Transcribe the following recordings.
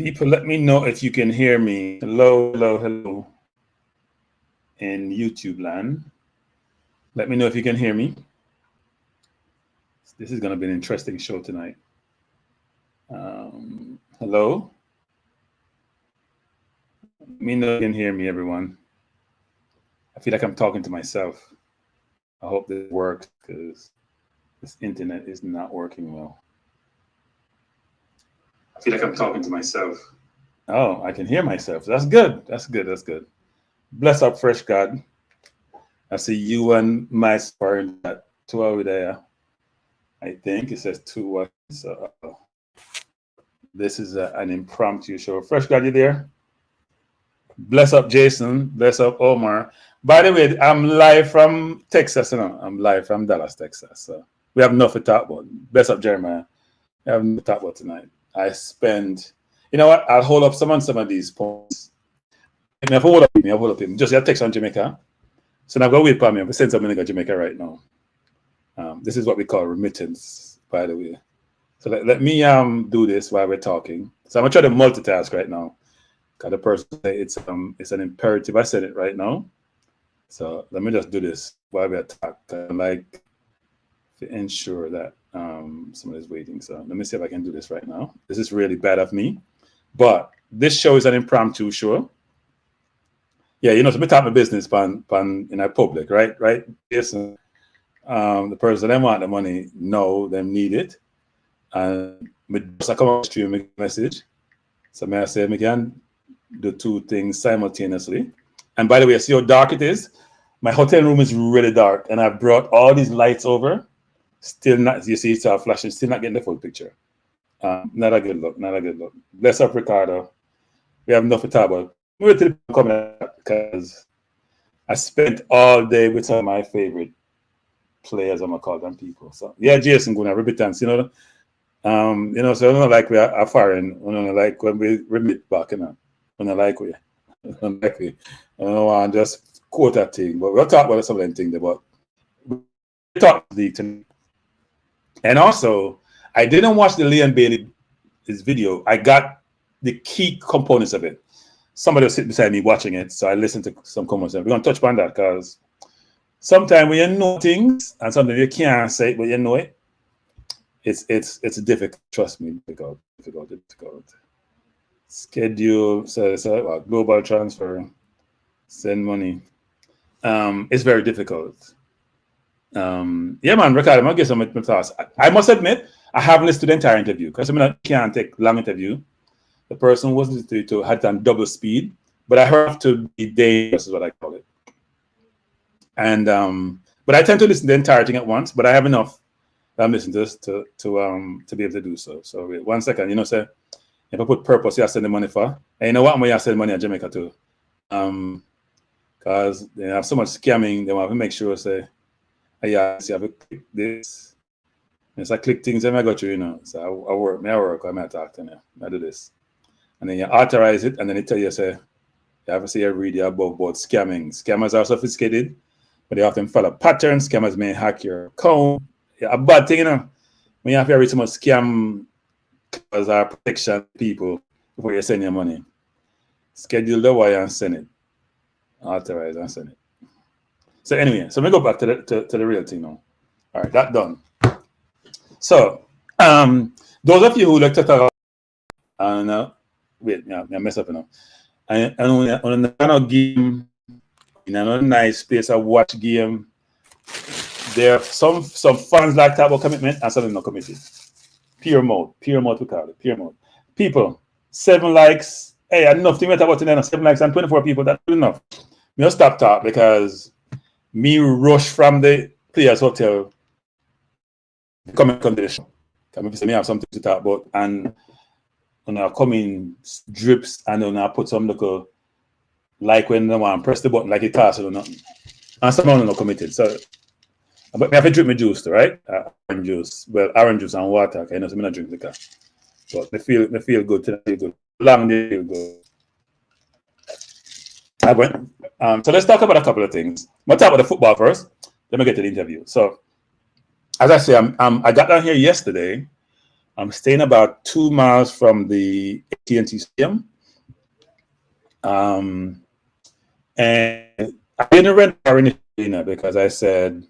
People, let me know if you can hear me. Hello, hello, hello. In YouTube land. Let me know if you can hear me. This is going to be an interesting show tonight. Hello. Let me know if you can hear me, everyone. I feel like I'm talking to myself. I hope this works because this internet is not working well. I feel like I'm talking to myself. Oh, I can hear myself. That's good. That's good. That's good. Bless up, fresh God. I see you and my sparring at 2 over there. I think it says 2. So this is an impromptu show. Fresh God, you there? Bless up, Jason. Bless up, Omar. By the way, I'm live from Texas. I'm live from Dallas, Texas. So we have enough to talk about. Bless up, Jeremiah. We have enough to talk about tonight. I spend, you know what? I'll hold up some of these points. I'll hold up him. Just a text on Jamaica. So now go wait for me. I'm send something to Jamaica right now. This is what we call remittance, by the way. So let me do this while we're talking. So I'm gonna try to multitask right now. Because the person say it's an imperative. I said it right now. So let me just do this while we're talking. I like to ensure that somebody's waiting. So let me see if I can do this right now. This is really bad of me, but this show is an impromptu show. Yeah, you know, so me talk my business in a public, right? Right? Yes. The person that want the money know them need it. And I come on stream make a message. So may I say I can do two things simultaneously. And by the way, see how dark it is? My hotel room is really dark, and I brought all these lights over. Still not, you see, it's all flashing, still not getting the full picture. Not a good look, not a good look. Bless up, Ricardo. We have enough to talk about. We're to the comment because I spent all day with some of my favorite players, I'm gonna call them people. So yeah, Jason gonna remittance, you know. So I don't like we are foreign, I don't like when we remit back, you know. I don't like we. I don't like we. I don't want just quote that thing, but we'll talk about some of them things about we talk tonight. And also, I didn't watch the Leon Bailey's video. I got the key components of it. Somebody was sitting beside me watching it, so I listened to some comments. We're gonna touch upon that because sometimes when you know things and something you can't say it, but you know it, it's difficult. Trust me, difficult. Schedule, so global transfer, send money. It's very difficult. Yeah, man, Ricardo, I'm gonna get some of my thoughts. I must admit, I haven't listened to the entire interview because I can't take long interview. The person was listening to had done double speed, but I heard to be dangerous is what I call it. And but I tend to listen to the entire thing at once, but I have enough that I'm listening to this to be able to do so. So wait 1 second, you know, say if I put purpose, you have to send the money for. And you know what? I'm gonna send money to Jamaica too. Because they have so much scamming, they want to make sure say, yeah, see, I have to click this. And so I click things and I got you, you know. So I work, I talk to them. I do this. And then you authorize it, and then it tell you, say, you have to say, read the above about scamming. Scammers are sophisticated, but they often follow patterns. Scammers may hack your account. Yeah, a bad thing, you know. When you have to read so much scam because our protection people before you send your money. Schedule the wire and send it. Authorize and send it. So anyway, so we go back to the real thing now. All right, that done. So those of you who like to talk wait, yeah, I mess up now. And on a game, in a nice place, a watch game, there are some fans like talk about commitment and some not committed. Pure mode we call it, pure mode. People, 7 likes. Hey, enough to talk about tonight. 7 likes and 24 people. That's enough. Me just stop talk because me rush from the players' hotel. Come to the show. Because me have something to talk about and. When I come in drips and then I put some little like when I want to press the button like it tasks or nothing. And someone not committed. So but I have to drink my juice too, right? Orange juice. Well, orange juice and water. Okay, so I'm not drink liquor. But they feel good today, feel good. Long day feel good. So let's talk about a couple of things. We'll talk about the football first. Then we get to the interview. So as I say, I got down here yesterday. I'm staying about 2 miles from the AT&T Stadium. And I didn't rent a car initially because I said,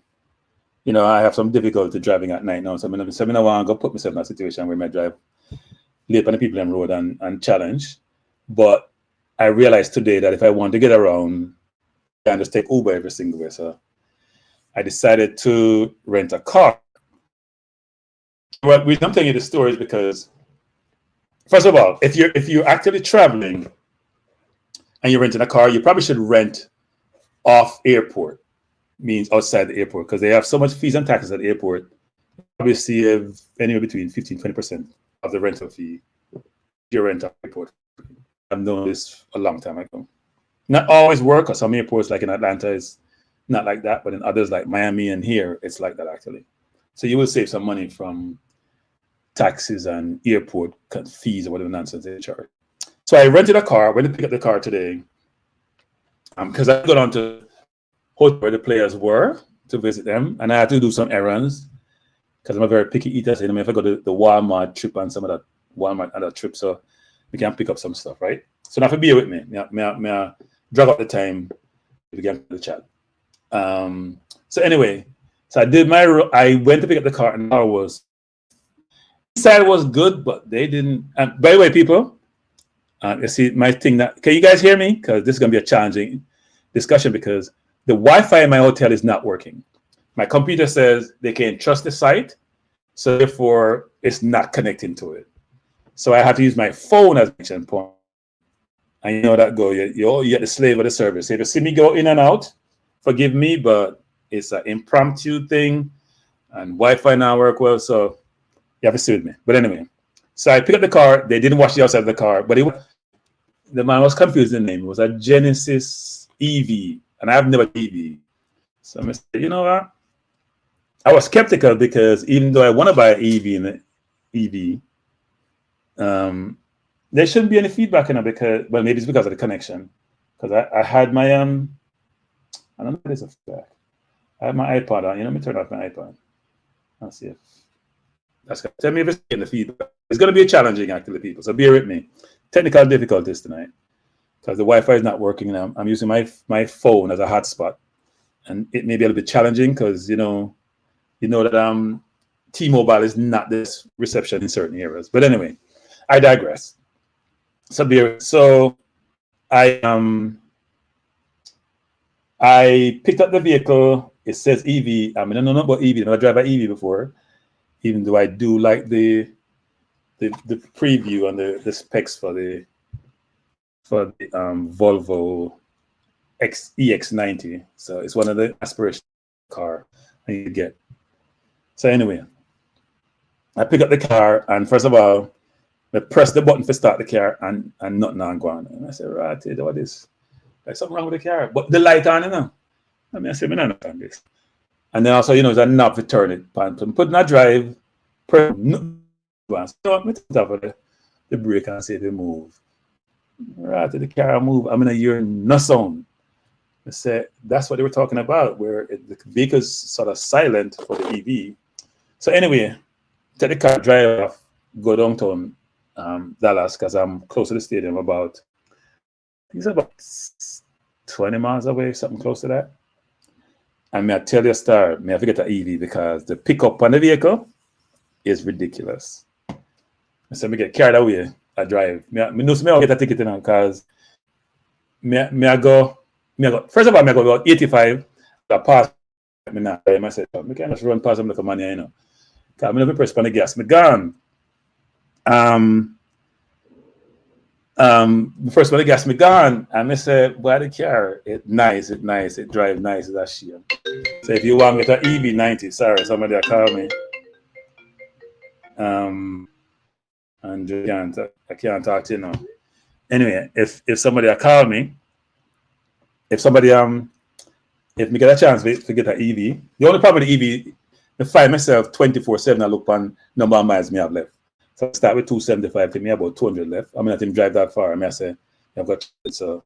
you know, I have some difficulty driving at night now. So I don't want to go put myself in a situation where I drive late on the people on the road and challenge. But I realized today that if I want to get around, I can just take Uber every single way. So I decided to rent a car. Well, the reason I'm telling you the story is because, first of all, if you're actively traveling and you're renting a car, you probably should rent off airport, means outside the airport, because they have so much fees and taxes at the airport. You probably see anywhere between 15-20% of the rental fee if you rent off airport. I've known this a long time ago. Not always work, because some airports like in Atlanta is not like that, but in others like Miami and here, it's like that actually. So you will save some money from taxes and airport fees or whatever nonsense they charge. So I rented a car, went to pick up the car today, because I got on to hotel where the players were to visit them, and I had to do some errands because I'm a very picky eater. So, you know, if I go to the Walmart trip and some of that Walmart other trip, so we can pick up some stuff, right? So now, if you bear with me, I drag up the time to begin the chat. So anyway, so I went to pick up the car, and the car was inside was good, but they didn't. And by the way, people, you see my thing. Can you guys hear me? Because this is going to be a challenging discussion because the Wi-Fi in my hotel is not working. My computer says they can't trust the site, so therefore it's not connecting to it. So I have to use my phone as a connection point. And you know that go. You're the slave of the service. So if you see me go in and out, forgive me, but it's an impromptu thing, and Wi-Fi now work well, so you have to sit with me. But anyway, so I picked up the car. They didn't wash the outside of the car, but the man was confused in the name. It was a Genesis EV, and I have never EV. So I said, you know what? I was skeptical because even though I want to buy an EV, there shouldn't be any feedback in it because, well, maybe it's because of the connection. Because I had my I don't know if there's a feedback. I have my iPod on. You know, let me turn off my iPod. I'll see if that's good. Tell me if it's getting the feedback. It's going to be challenging, actually, people. So bear with me. Technical difficulties tonight because the Wi-Fi is not working now. I'm using my phone as a hotspot, and it may be a little bit challenging because you know that T-Mobile is not this reception in certain areas. But anyway, I digress. So I picked up the vehicle. It says EV. I mean, I don't know about EV. I've never driven an EV before, even though I do like the preview and the specs for the Volvo EX90. So it's one of the aspiration car I need to get. So anyway, I pick up the car, and first of all, I press the button to start the car, and nothing on going. And I said, right, what is? Like something wrong with the car, but the light on, you know. I mean, I said, I don't know this. And then also, you know, there's a knob to turn it. So I'm putting a drive, press the brake and say to move. Right, the car move. I'm in a year no sound. I said, that's what they were talking about, where the vehicle's sort of silent for the EV. So anyway, take the car, drive off, go downtown Dallas, because I'm close to the stadium about 20 miles away, something close to that. And may I tell you a story, may I forget the EV because the pickup on the vehicle is ridiculous. So me get carried away. I drive. Me I'll get a ticket now because I go. First of all, I go about 85. I pass me now. I said, I can't just run past them like a money, you know. Because I'm never press on the gas. Me gone. First when the gas me gone, and I said, "Why the car? It nice, it drive nice, it's a shame." So if you want me to EV90, sorry, somebody call me. And I can't talk to you now. Anyway, if somebody call me, if me get a chance to get an EV, the only problem with the EV, I find myself 24/7. I look on number of miles me have left. So I start with 275 to me about 200 left. I mean, I didn't drive that far. I mean, I say, I've got so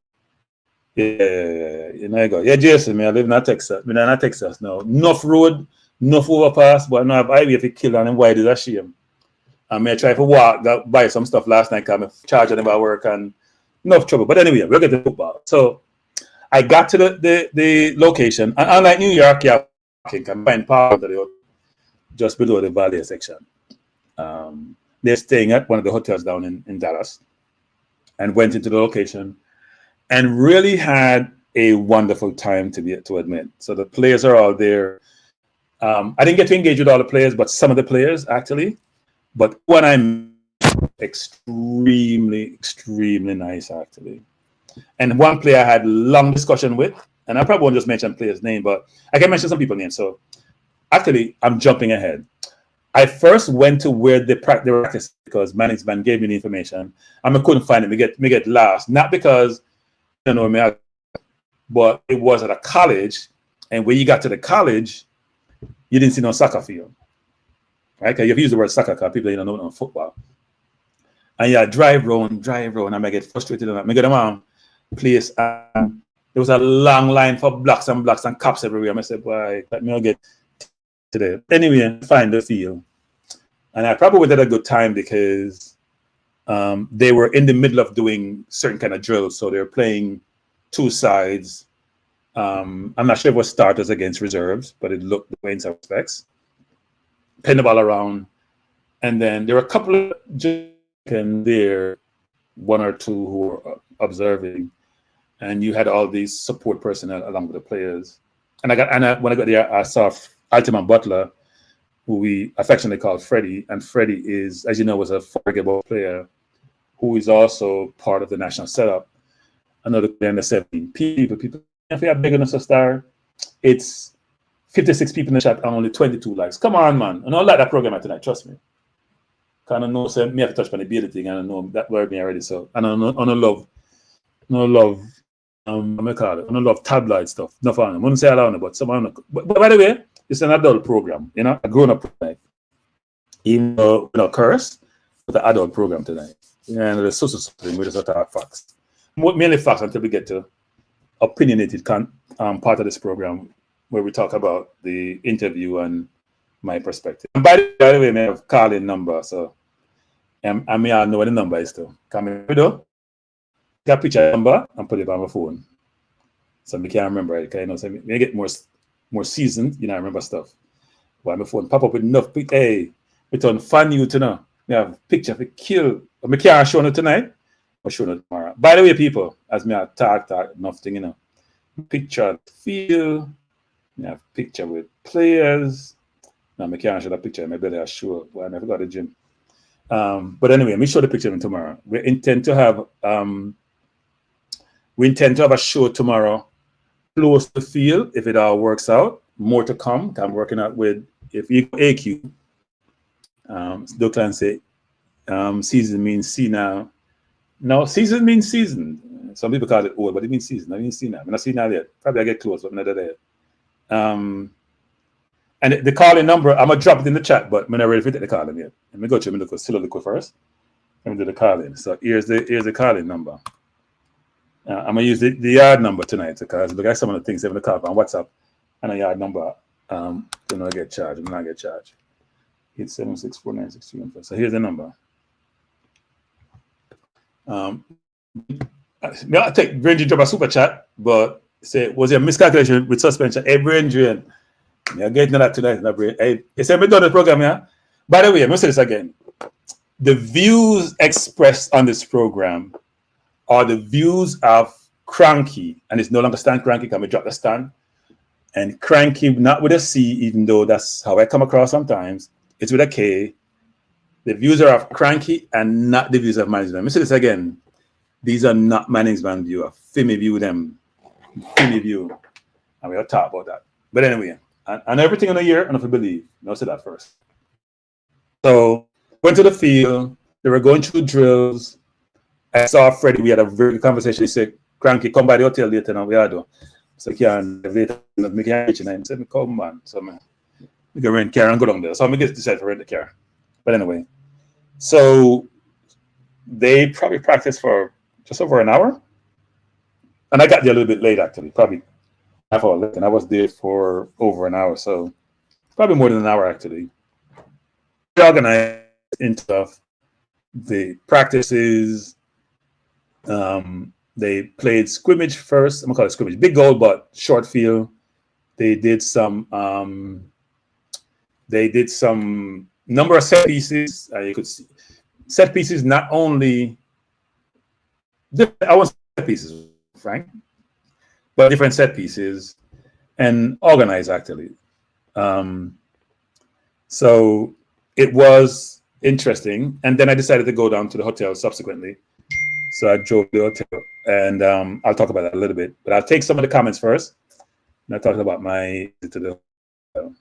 yeah, you know, I go. Yeah, Jason, I live in Texas. I'm in Texas now. Enough road, enough overpass, but I know I have highway if you kill and wide is a shame. I may try to walk, buy some stuff last night because I'm charging about work and enough trouble. But anyway, we'll get to football. So I got to the location, and unlike New York, yeah, I can find part of the hotel just below the valet section. They're staying at one of the hotels down in Dallas, and went into the location and really had a wonderful time to admit. So the players are all there. I didn't get to engage with all the players, but some of the players actually. But when I'm extremely nice actually. And one player I had long discussion with, and I probably won't just mention player's name, but I can mention some people's names. So actually, I'm jumping ahead. I first went to where they practice because management gave me the information. And I couldn't find it. Me get lost. Not because you know me, but it was at a college. And when you got to the college, you didn't see no soccer field. Right? Because you've used the word soccer because people don't know football. And yeah, drive round, and I may get frustrated. And I get around place. There was a long line for blocks and cops everywhere. I said, boy, let me get today. Anyway, find the field. And I probably went at a good time because they were in the middle of doing certain kind of drills. So they were playing two sides. I'm not sure if it was starters against reserves, but it looked the way in some respects. Pin the ball around. And then there were a couple of there, one or two who were observing. And you had all these support personnel along with the players. And when I got there, I saw Altiman Butler, who we affectionately call Freddie. And Freddie is, as you know, was a forgettable player who is also part of the national setup. Another player in the 17 people. If we are big enough to start, it's 56 people in the chat and only 22 likes. Come on, man. And I like that program tonight, trust me. Kind of know, so me have to touch on the ability thing, and I know that word me already. So, and I don't love, I don't love tabloid stuff. No fun. I wouldn't say I don't know, but someone. But by the way, it's an adult program, you know, a grown-up program. Even though we don't curse, but an adult program tonight. And the social thing, we just talk facts. Mainly facts until we get to opinionated part of this program where we talk about the interview and my perspective. And by the way, I have a call-in number, so I may all know what the number is too. Come in, get a picture number and put it on my phone. So I can't remember it, because so I get more seasoned, you know, I remember stuff. While my phone pop up with enough, hey, it's on fun you to know. We have picture for kill. I can't show it tonight, I'll show it tomorrow. By the way, people, as me I talk enough thing, you know. Picture feel, we have picture with players. Now I can't show that picture, maybe I'll show, but I never got the gym. But anyway, let me show the picture tomorrow. We intend to have a show tomorrow close to the field if it all works out. More to come. I'm working out with if you AQ. Declan say season means see now. No, season means season. Some people call it old, but it means season. I mean see now. I'm not seeing now yet. Probably I get close, but I'm not there. And the calling number, I'm gonna drop it in the chat, but I'm not ready to take the calling yet. Let me go to look first. Let me do the calling. So here's the calling number. I'm gonna use the yard number tonight because look at some of the things I'm gonna call on WhatsApp and a yard number. Do not get charged. I'm not get charged. 876496315. So here's the number. I'll take Brain drop a super chat, but say was there a miscalculation with suspension? Hey, Brain Drain. You're getting that tonight, Brain. Hey, it's a bit done the program, yeah. By the way, I'm gonna say this again. The views expressed on this program are the views of Kranky, and it's no longer Stan Kranky. Can we drop the Stan? And Kranky, not with a C, even though that's how I come across sometimes. It's with a K. The views are of Kranky and not the views of management. Let me say this again. These are not management view. Fimi view them. Fimi view. And we'll talk about that. But anyway, and everything in the year, and if you believe, no, say that first. So went to the field. They were going through drills. I saw Freddie. We had a very good conversation. He said, Kranky, come by the hotel later now. We had to. So I can't later. I can't reach and said, come man. So we can rent a car and go down there. So I decided to rent the car. But anyway, so they probably practiced for just over an hour. And I got there a little bit late, actually, probably half hour late. And I was there for over an hour. So probably more than an hour, actually. Organized. into the practices. They played scrimmage first. I'm gonna call it scrimmage. Big goal, but short field. They did some number of set pieces. You could see set pieces not only I want set pieces, Frank, but different set pieces and organized actually. So it was interesting. And then I decided to go down to the hotel subsequently. So I drove to the hotel, and I'll talk about that a little bit. But I'll take some of the comments first. And I'll talk about my to the hotel.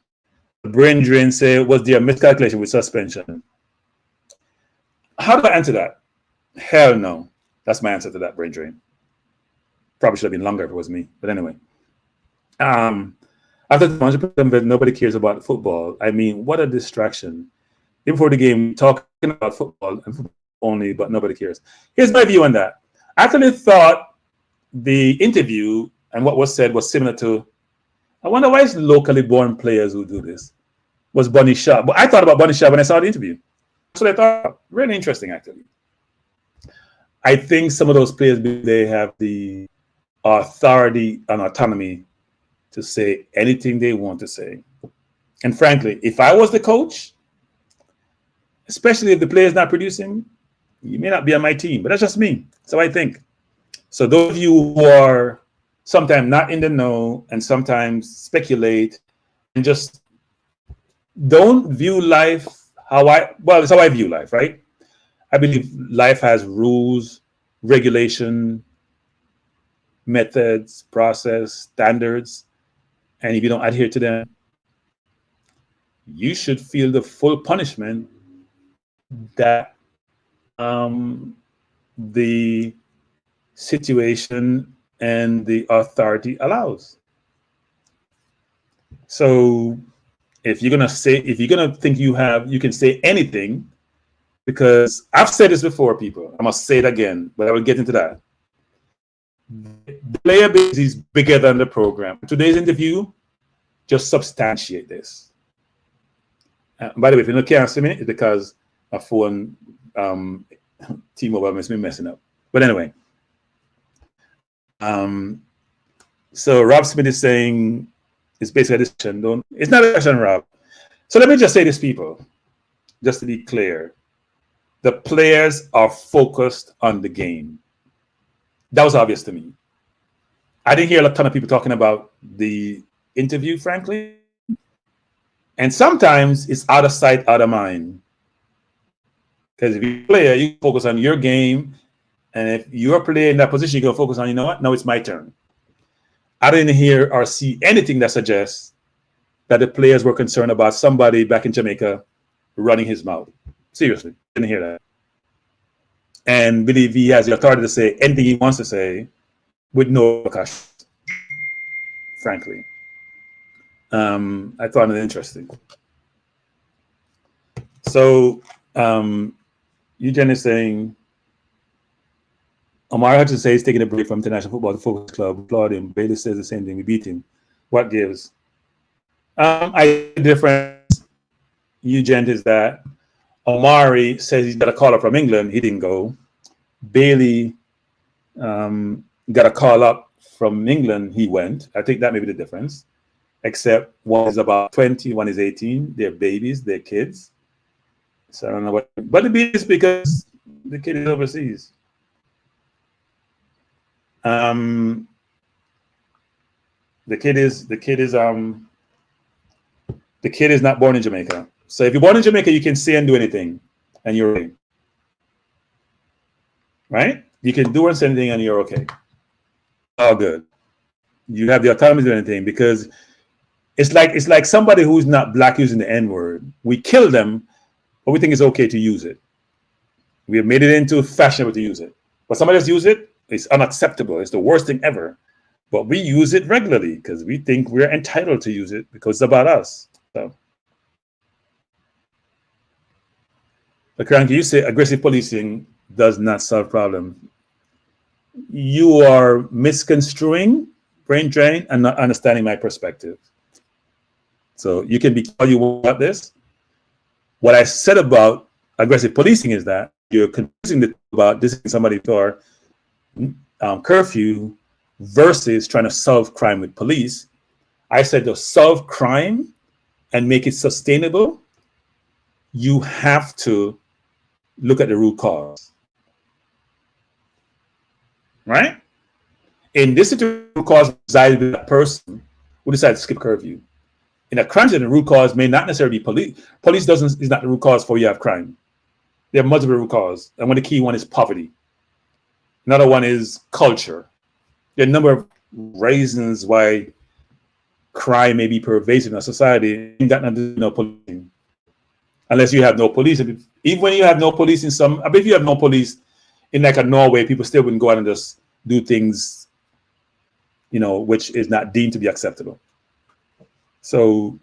Brain drain say, was there a miscalculation with suspension? How do I answer that? Hell no. That's my answer to that, brain drain. Probably should have been longer if it was me. But anyway. After 100%, nobody cares about football. I mean, what a distraction. Before the game, talking about football and football only, but nobody cares. Here's my view on that. I actually thought the interview and what was said was similar to, I wonder why it's locally born players who do this, was Bunny Shaw. But I thought about Bunny Shaw when I saw the interview. That's what I thought. Really interesting, actually. I think some of those players, they have the authority and autonomy to say anything they want to say. And frankly, if I was the coach, especially if the player is not producing, you may not be on my team, but that's just me. So I think. So those of you who are sometimes not in the know and sometimes speculate and just don't view life it's how I view life, right? I believe life has rules, regulation, methods, process, standards. And if you don't adhere to them, you should feel the full punishment that the situation and the authority allows. So if you're gonna think you can say anything, because I've said this before, people, I must say it again, but I will get into that. The player base is bigger than the program. Today's interview just substantiate this. By the way, if you can't see me, it's because my phone T-Mobile makes me messing up. But anyway, so Rob Smith is saying it's basically a discussion. It's not a discussion, Rob. So let me just say this, people, just to be clear. The players are focused on the game. That was obvious to me. I didn't hear a ton of people talking about the interview, frankly. And sometimes it's out of sight, out of mind. Because if you're a player, you focus on your game. And if you're a player in that position, you're going to focus on, you know what? No, it's my turn. I didn't hear or see anything that suggests that the players were concerned about somebody back in Jamaica running his mouth. Seriously, didn't hear that. And believe he has the authority to say anything he wants to say with no repercussions, frankly. I found it interesting. So Eugene is saying, Omar Hudson says he's taking a break from international football to focus club. Applaud him. Bailey says the same thing. We beat him. What gives? I think the difference, Eugene, is that Omari says he's got a call up from England. He didn't go. Bailey got a call up from England. He went. I think that may be the difference. Except one is about 20, one is 18. They're babies. They're kids. So I don't know what. But the is because the kid is overseas. The kid is not born in Jamaica. So if you're born in Jamaica, you can say and do anything, and you're okay. Right? You can do and say anything, and you're okay. All good. You have the autonomy to do anything, because it's like somebody who's not black using the N-word. We kill them, but we think it's okay to use it. We have made it into fashionable to use it. But somebody else use it, it's unacceptable. It's the worst thing ever. But we use it regularly because we think we're entitled to use it because it's about us. So, but Kranky, you say aggressive policing does not solve problems. You are misconstruing brain drain and not understanding my perspective. So you can be all you want about this. What I said about aggressive policing is that you're confusing the about disciplining somebody for curfew versus trying to solve crime with police. I said to solve crime and make it sustainable, you have to look at the root cause. Right? In this situation, the root cause resides with that person who decided to skip curfew. In a crime, the root cause may not necessarily be police. Police is not the root cause for you have crime. There are multiple root causes. And one of the key one is poverty. Another one is culture. There are a number of reasons why crime may be pervasive in a society. Ain't got nothing to do with no policing. Unless you have no police. Even when you have no police in some, I bet if you have no police in like a Norway, people still wouldn't go out and just do things, you know, which is not deemed to be acceptable. So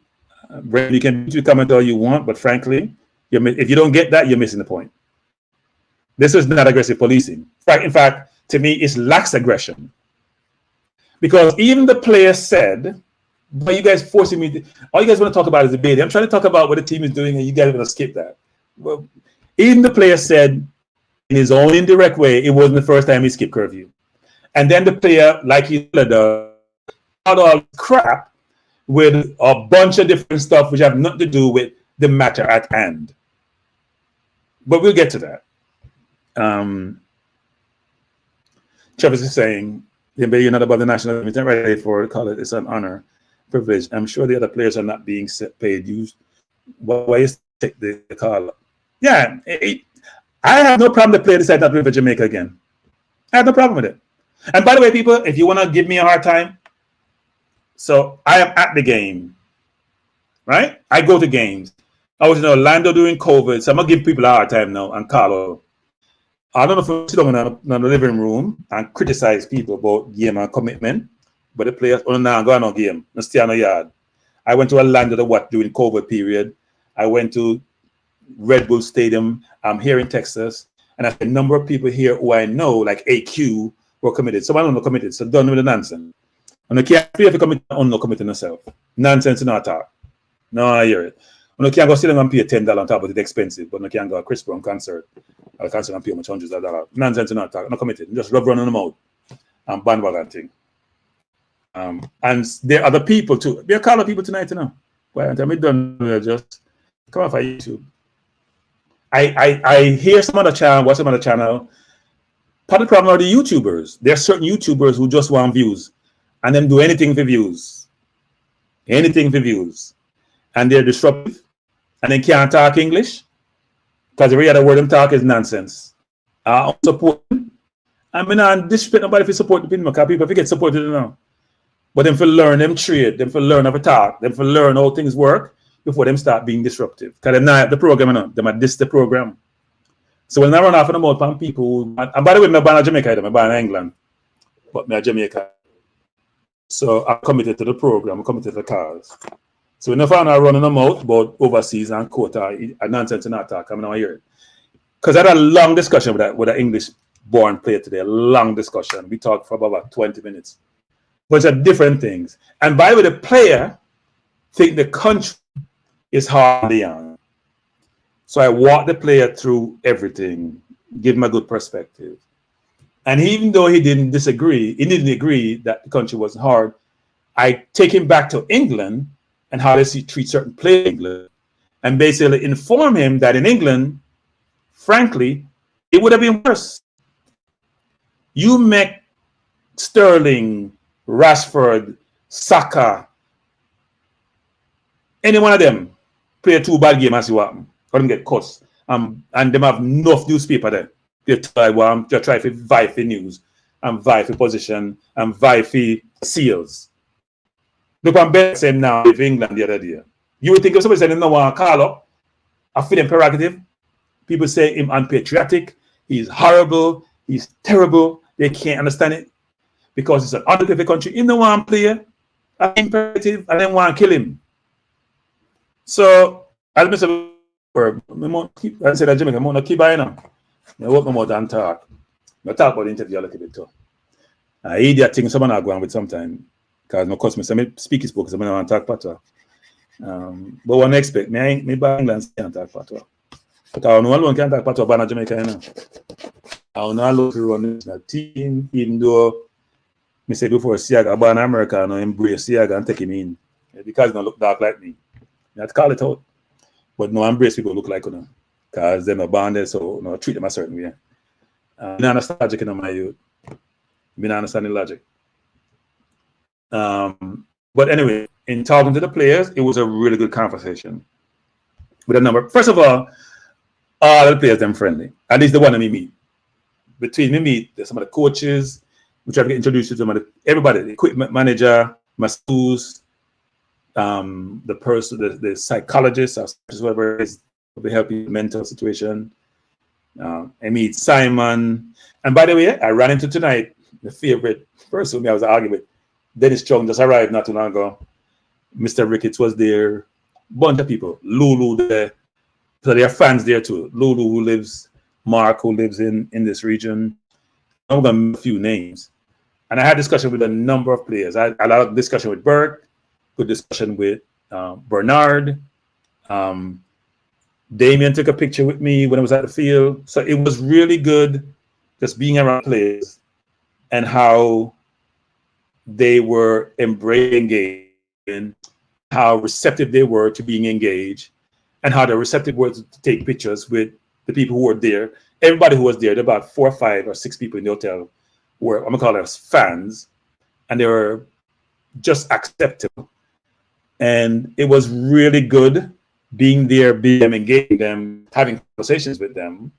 you can comment all you want, but frankly, if you don't get that, you're missing the point. This is not aggressive policing. In fact, to me, it's lax aggression. Because even the player said, but you guys forcing me to, all you guys want to talk about is the debate. I'm trying to talk about what the team is doing and you guys are going to skip that. Well, even the player said in his own indirect way, it wasn't the first time he skipped curfew. And then the player, like he did, all crap with a bunch of different stuff which have nothing to do with the matter at hand. But we'll get to that. Travis is saying, you're not above the national committee, right? For call it, it's an honor, privilege. I'm sure the other players are not being paid. Why is take the call? Yeah, I have no problem to play this side not play for Jamaica again. I have no problem with it. And by the way, people, if you want to give me a hard time, so I am at the game, right? I go to games. I was in Orlando during COVID, so I'm gonna give people a hard time now and Carlo. I don't know if we sit down in the living room and criticize people about game and commitment, but the players, oh no, go on no game, no stay on the yard. I went to Orlando during COVID period. I went to Red Bull Stadium. I'm here in Texas, and I have a number of people here who I know, like AQ, were committed. Some are not committed, so don't know the nonsense. And I can't pay if you commit or not committing yourself. Nonsense in our talk. No, I hear it. And I can't go sit down and pay $10 on top, but it's expensive. But I can't go to a Chris Brown concert. I can't sit and pay much hundreds of dollars. Nonsense in our talk. Not committed. Just rub running them out and bandwagon thing. And there are other people too. There are a couple of people tonight, you know. Why aren't I done? Just come off of YouTube. I hear some other channel, watch some other channel. Part of the problem are the YouTubers. There are certain YouTubers who just want views and them do anything for views. Anything for views. And they're disruptive. And they can't talk English. Because every other word them talk is nonsense. I support them. I mean, I disrespect nobody if you support the people, because people get supported now. But them for learn them trade, them for learn how to talk, them for learn how things work before them start being disruptive. Because them not the program, you know, them are this the program. So when I run off on the mouth on people, and by the way, I'm born in Jamaica, I'm born in England, but I'm Jamaica. So I'm committed to the program, I'm committed to the cause. So when I find out running them out about overseas and quota, nonsense and attack, I'm not hear it. Because I had a long discussion with an English-born player today, a long discussion. We talked for about 20 minutes. But it's different things. And by the way, the player think the country is hardly on. So I walk the player through everything, give him a good perspective. And even though he didn't agree that the country was hard, I take him back to England and how does he treat certain players in England, and basically inform him that in England, frankly, it would have been worse. You make Sterling, Rashford, Saka, any one of them play a 2 bad game as you want, or them get cussed, and them have enough newspaper there. They try to vie for news, and vie for position, and vie for sales. Look, I'm better saying now with England the other day. You would think if somebody said, no one call up, I feel him prerogative. People say him unpatriotic, he's horrible, he's terrible, they can't understand it. Because it's an undemocratic country. If no one player, I'm imperative, and then want to kill him. So, as I said, I said that Jamaica, I'm going to keep buying them. I hope my mouth and talk. I talk about the interview a little bit too. I idiot thing someone are going with sometime. Because no customer, so I speak his book, so I don't want to talk patois. But one expect me buy England and talk patois. But I know alone can't talk about Ghana, Jamaica, you know. I know alone to run this team, even though me say before Siaga, born in America, I embrace Siaga and take him in. Because he don't look dark like me. You have to call it out. But no embrace people look like you, because they're not born there, so treat them a certain way. I don't understand logic in my youth. I don't understand the logic. But anyway, in talking to the players, it was a really good conversation. With a number, first of all the players them friendly. At least the one that me meet. Between me meet, there's some of the coaches. We try to get introduced to some of everybody, the equipment manager, masseuse, the person, the psychologist, or whoever it is, they help you with mental situation. I meet Simon. And by the way, I ran into tonight the favorite person I was arguing with. Dennis Chung just arrived not too long ago. Mr. Ricketts was there. Bunch of people. Lulu there. So there are fans there too. Lulu who lives, Mark who lives in this region. I'm going to a few names. And I had discussion with a number of players. I had a lot of discussion with Bert, good discussion with Bernard. Damien took a picture with me when I was at the field. So it was really good just being around players and how they were embracing, how receptive they were to being engaged, and how the receptive were to take pictures with the people who were there. Everybody who was there, there were about 4 or 5 or 6 people in the hotel were, I'm gonna call them fans, and they were just acceptable. And it was really good being there, being engaging them, having conversations with them.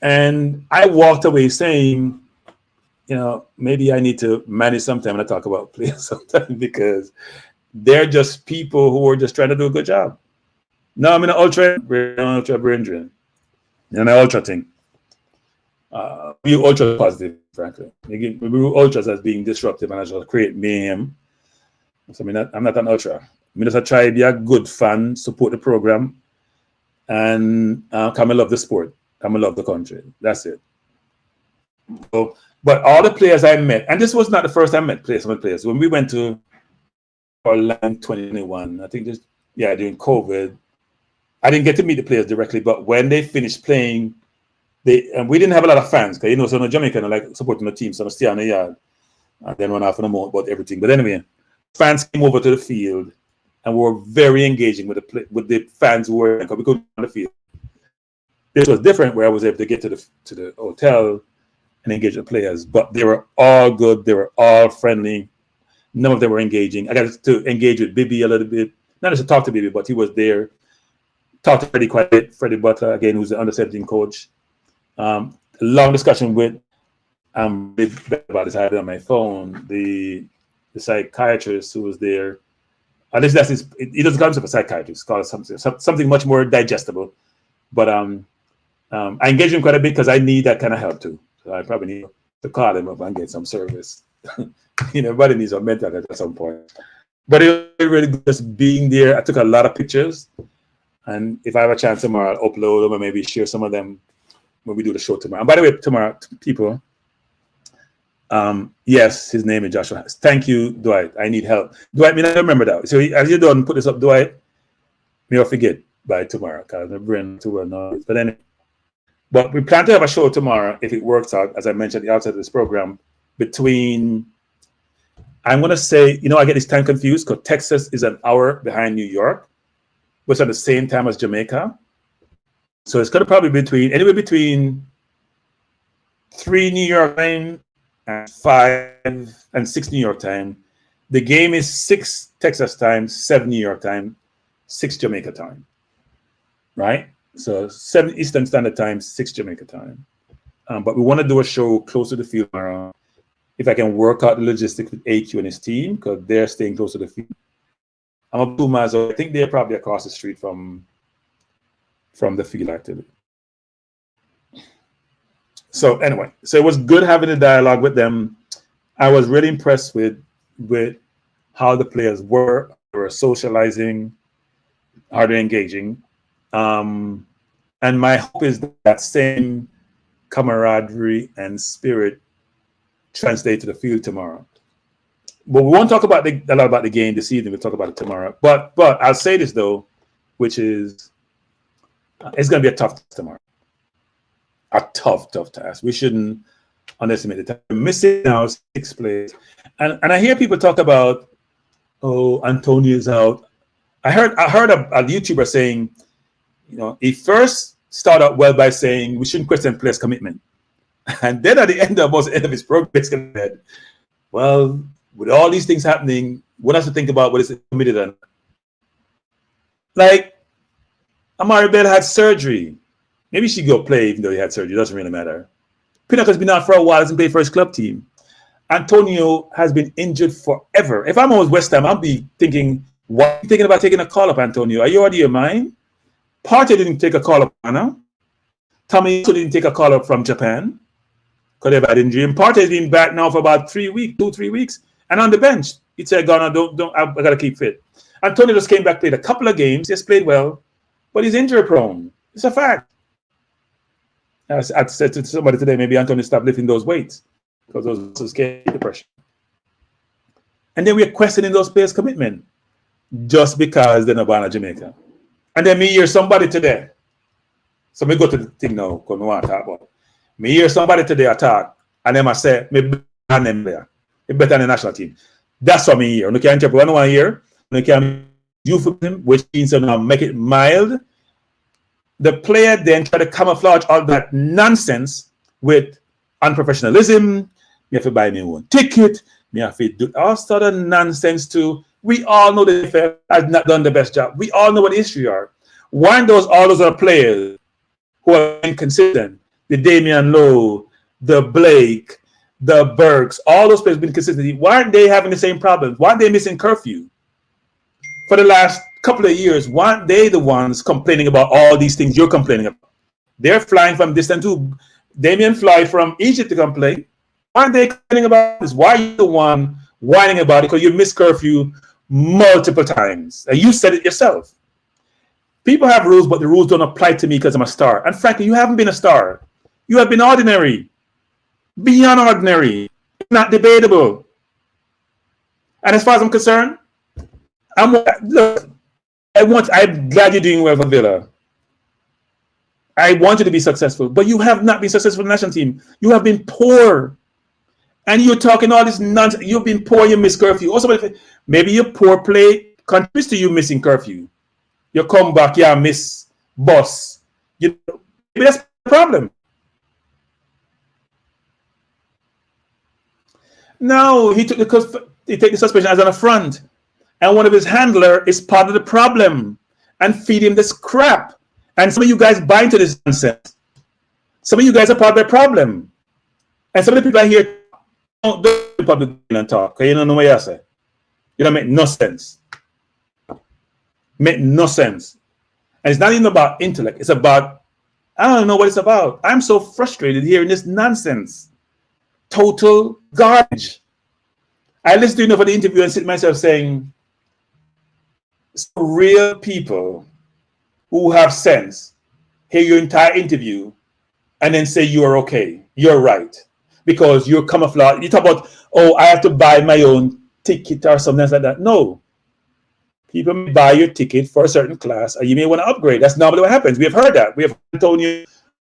And I walked away saying, maybe I need to manage sometime when I talk about players sometimes, because they're just people who are just trying to do a good job. No, I'm in an ultra brethren. An ultra thing. We ultra positive, frankly. We view ultras as being disruptive and as just create mayhem. So I'm not an ultra. I just try to be a good fan, support the program, and come and love the sport, come and love the country. That's it. So, but all the players I met, and this was not the first time I met players. When we went to Orlando 2021, I think during COVID, I didn't get to meet the players directly, but when they finished playing, and we didn't have a lot of fans, because so in Jamaica, like supporting the team, so I stay on the yard and then run off in a moment about everything. But anyway, fans came over to the field and were very engaging with the fans who were, because we couldn't on the field. This was different, where I was able to get to the hotel and engage the players, but they were all good. They were all friendly. None of them were engaging. I got to engage with Bibi a little bit, not just to talk to Bibi, but he was there. Talked to Freddie quite a bit. Freddie Butler, again, who's the under-17 coach. A long discussion with about this. I had it on my phone. The psychiatrist who was there. At least he doesn't call himself a psychiatrist. Call it something much more digestible. But I engage him quite a bit because I need that kind of help too. So I probably need to call him up and get some service. Everybody needs a mentor at some point. But it was really good just being there. I took a lot of pictures. And if I have a chance tomorrow, I'll upload them and maybe share some of them when we do the show tomorrow. And by the way, tomorrow, people, yes, his name is Joshua. Thank you, Dwight. I need help. Dwight, I remember that. So as you don't put this up, Dwight, may I forget by tomorrow, because my brain too well now. But anyway, we plan to have a show tomorrow, if it works out, as I mentioned at the outset of this program, between, I'm going to say, I get this time confused because Texas is an hour behind New York, but it's at the same time as Jamaica. So it's going to probably be anywhere between 3 New York time and 5 and 6 New York time. The game is 6 Texas time, 7 New York time, 6 Jamaica time, right? So 7 Eastern Standard Time, 6 Jamaica time. But we want to do a show close to the field tomorrow. If I can work out the logistics with AQ and his team, because they're staying close to the field. I'm up 2 miles away. I think they're probably across the street from the field activity. So anyway, so it was good having a dialogue with them. I was really impressed with how the players were socializing, how they're engaging. And my hope is that same camaraderie and spirit translate to the field tomorrow. But we won't talk about a lot about the game this evening. We'll talk about it tomorrow. But I'll say this though, which is It's going to be a tough task tomorrow. A tough task. We shouldn't underestimate the time. We're missing now 6 players. And I hear people talk about, oh, Antonio's out. I heard a YouTuber saying, you know, he first started out well by saying we shouldn't question players' commitment. And then at the end of his program, said, well, with all these things happening, one has to think about what is committed on. Like, Amari Bell had surgery. Maybe she go play even though he had surgery. It doesn't really matter. Pinocchio's been out for a while, hasn't played for his club team. Antonio has been injured forever. If I'm always West Ham, I'll be thinking, what are you thinking about taking a call up, Antonio? Are you out of your mind? Partey didn't take a call up, Anna. Tommy also didn't take a call up from Japan because they've had injury. And Partey's been back now for about 3 weeks, 2-3 weeks, and on the bench. He said, Ghana, I gotta keep fit. Antonio just came back, played a couple of games, he's played well, but he's injury prone. It's a fact. I said to somebody today, maybe Antonio stop lifting those weights because those muscles carry the pressure. And then we're questioning those players' commitment just because they're not born in Jamaica. And then me hear somebody today. So me go to the thing now, because we want to talk about. Me hear somebody today attack, and then I say, maybe them there. It's better than the national team. That's what me hear. You can't interpret what I want to hear. You can euphemism, which means to now make it mild. The player then try to camouflage all that nonsense with unprofessionalism. Me have to buy me one ticket. Me have to do all sort of nonsense too. We all know the FF has not done the best job. We all know what the issue are. Why aren't all those other players who are inconsistent? The Damian Lowe, the Blake, the Burks, all those players been consistent. Why aren't they having the same problems? Why aren't they missing curfew? For the last couple of years, why aren't they the ones complaining about all these things you're complaining about? They're flying from distant too. Damien fly from Egypt to come play. Why aren't they complaining about this? Why are you the one whining about it? Because you missed curfew multiple times. And you said it yourself. People have rules, but the rules don't apply to me because I'm a star. And frankly, you haven't been a star. You have been ordinary. Beyond ordinary. Not debatable. And as far as I'm concerned, I'm glad you're doing well for Villa. I want you to be successful, but you have not been successful in the national team. You have been poor. And you're talking all this nonsense. You've been poor, you miss curfew. Also, maybe your poor play contributes to you missing curfew. You come back, yeah, miss boss. Maybe that's the problem. No, he took the suspension as an affront. And one of his handler is part of the problem and feed him this crap. And some of you guys buy into this nonsense. Some of you guys are part of the problem. And some of the people I hear don't public and talk. You don't know what you say. You don't make no sense. Make no sense. And it's not even about intellect. It's about, I don't know what it's about. I'm so frustrated hearing this nonsense. Total garbage. I listened to enough of the interview and sit myself saying, real people who have sense hear your entire interview and then say you are okay, you're right, because you're camouflage. You talk about, oh, I have to buy my own ticket or something like that. No. People may buy your ticket for a certain class or you may want to upgrade. That's normally what happens. We have heard that. We have Antonio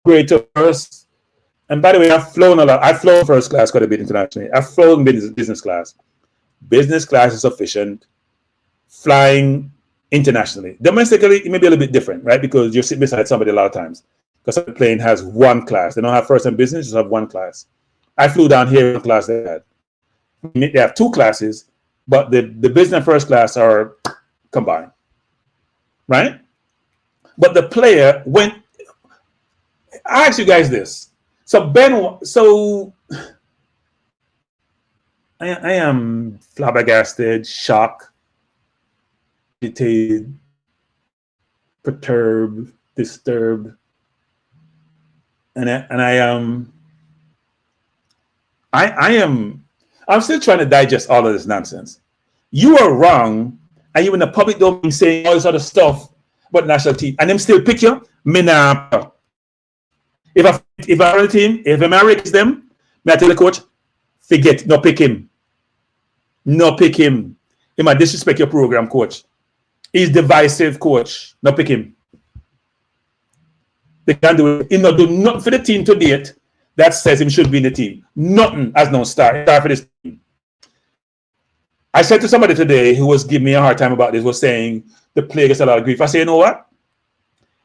upgrade to first. And by the way, I've flown a lot. I've flown first class quite a bit internationally. I've flown business class. Business class is sufficient. Flying internationally. Domestically, it may be a little bit different, right? Because you're sitting beside somebody a lot of times. Because the plane has one class. They don't have first and business, just have one class. I flew down here in class they had. They have 2 classes, but the business and first class are combined, right? But the player went. I ask you guys this. So I am flabbergasted, shocked, agitated, perturbed, disturbed, and I'm still trying to digest all of this nonsense. You are wrong, and you in the public domain saying all this other stuff about national team, and them still pick you. Me nah. If I run the team, if America is them, may I tell the coach, forget, no pick him. No pick him. He might disrespect your program, coach. He's divisive, coach. No pick him. They can do it. He not do nothing for the team to date that says he should be in the team. Nothing as no star for this team. I said to somebody today who was giving me a hard time about this, was saying the player gets a lot of grief. I say, you know what?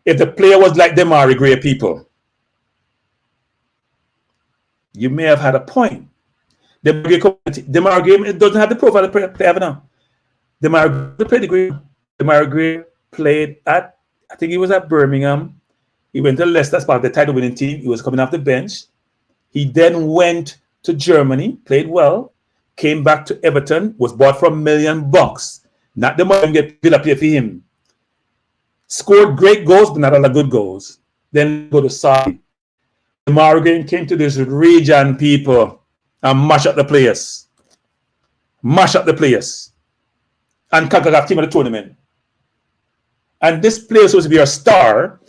If the player was like Demari Gray people, you may have had a point. Demari Gray doesn't have the profile they have now. Demari Gray played at, I think he was at Birmingham. He went to Leicester as part of the title winning team. He was coming off the bench. He then went to Germany, played well, came back to Everton, was bought for $1 million. Not the money get Villa play for him. Scored great goals, but not a lot of good goals. Then go to Saudi. Demari Gray came to this region, people, and mash up the players. Mash up the players. And Concacaf came at the tournament. And this player was supposed to be a star,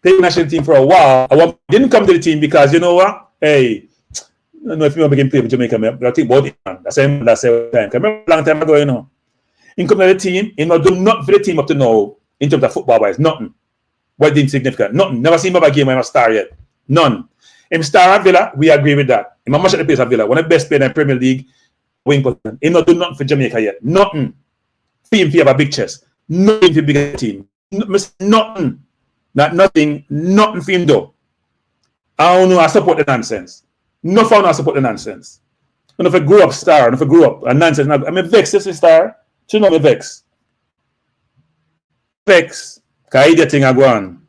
played national team for a while. Didn't come to the team because, you know what? Hey, I don't know if you want to begin playing for Jamaica, but I think about it, man. That's the time. I remember a long time ago, you know. He come to the team, he not do nothing for the team up to now in terms of football-wise. Nothing. What insignificant? Nothing. Never seen him have a game where I'm a star yet. None. Him star at Villa, we agree with that. Him a much at the place at Villa. One of the best players in the Premier League, wing position. He not do nothing for Jamaica yet. Nothing. For him to have a big chest. Nothing for bigger team. Nothing. Not nothing. Nothing for him though. I don't know. I support the nonsense. No fun. I support the nonsense. And if I grew up star, and if I grew up a nonsense, I mean vex this star. You know me vex. Vex. Cause idiot thing I go on.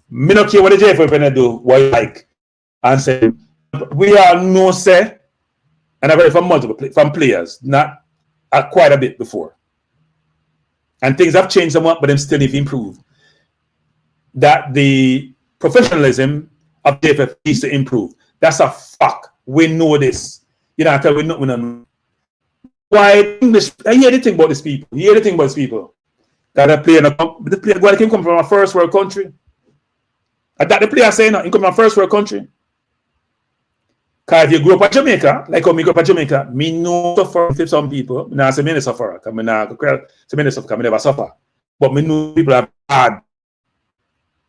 Me not care what the JFF gonna do. What you like, and say we are no say, and I've heard from multiple from players, not quite a bit before. And things have changed somewhat, but them still need to improve. That the professionalism of JFF needs to improve. That's a fact. We know this. You know, we know. Why English? I hear anything about these people. You hear anything about these people? That the player why they come from a first world country. And that the player saying he come from a first world country. Because if you grew up in Jamaica, like how me grew up in Jamaica, me know suffer with some people. Now I say me suffer, because me not say me suffer, because me never suffer. But me know people are hard.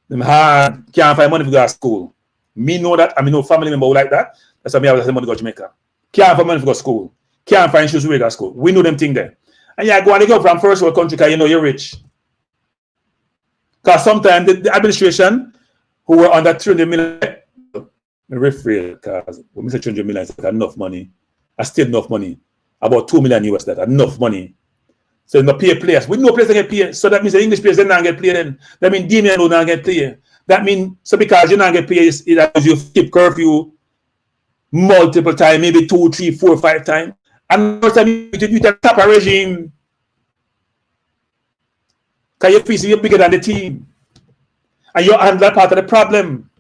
Them hard, can't find money to go to school. Me know that, and me know family member like that. That's why me have the money to go to Jamaica. Can't find money to go to school. Can't find shoes to go to school. We know them things there. And yeah, go and go from first world country because you know you're rich. Because sometimes the administration who were under 300 million, me rephrase, because when we say 300 million, it's like enough money. I still enough money. About 2 million US, that enough money. So you know, pay players. We know players that get paid. So that means the English players they not get paid then. That means Damien will not get paid. That means so because you not get paid, it allows you skip curfew multiple times, maybe 2, 3, 4, 5 times. And first time you tap a regime. Because you feel you're bigger than the team. And you handle part of the problem.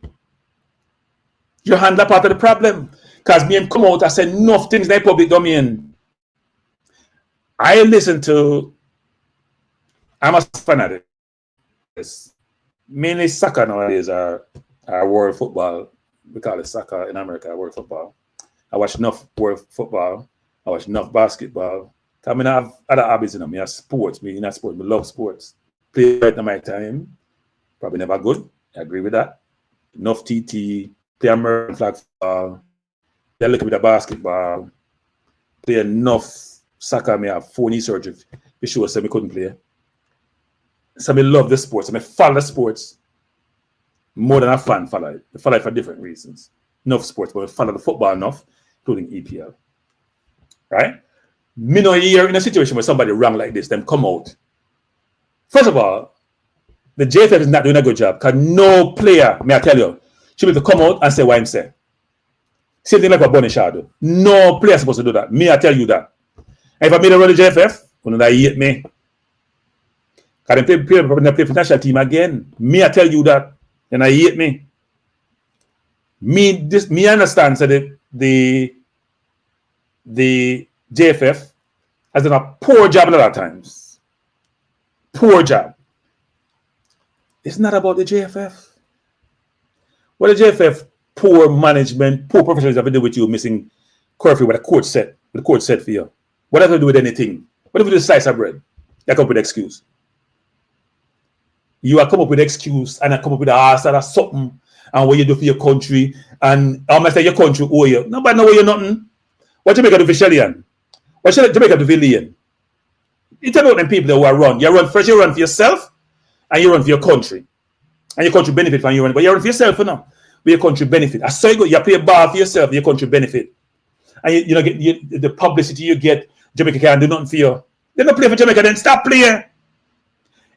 You handle part of the problem. Because me and come out, I said enough things like public domain. I listen to, I'm a fanatic. Mainly soccer nowadays are world football. We call it soccer in America, world football. I watch enough world football. I watch enough basketball. I mean, I have other hobbies in them. I have sports. Me, not sports, but love sports. Play right now my time. Probably never good. I agree with that. Enough TT. Play American flag football. Play a little bit of basketball. Play enough soccer. I have 4 knee surgery. For sure, so I couldn't play. So I love the sports. I follow the sports more than a fan follow it. I follow it for different reasons. Enough sports, but I follow the football enough, including EPL. Right? Me know you're in a situation where somebody wrong like this, them come out. First of all, the JFF is not doing a good job because no player, may I tell you, should be able to come out and say what I'm saying. Same thing like what Bonnie Shadow. No player is supposed to do that. Me, I tell you that. And if I made a run the JFF, when they hate me. Because they play for the national team again. Me, I tell you that. And I hate me. Me understand so the JFF has done a poor job a lot of times. Poor job. It's not about the JFF. What the JFF, poor management, poor professionals have to do with you missing curfew with the court set for you. What have to do with anything? What if you do slice of bread? You come up with an excuse. You are come up with excuse and I come up with a answer or something and what you do for your country and how much your country owe you. Nobody know you nothing. What Jamaica do for Shellian? What Jamaica do for Leon? You tell about them people who are run. You run first, you run for yourself and you run for your country. And your country benefit from you run. But you run for yourself for now. But your country benefit. I saw you go, you play a ball for yourself, your country benefit. And you know get the publicity you get, Jamaica can't do nothing for you. They don't play for Jamaica, then stop playing.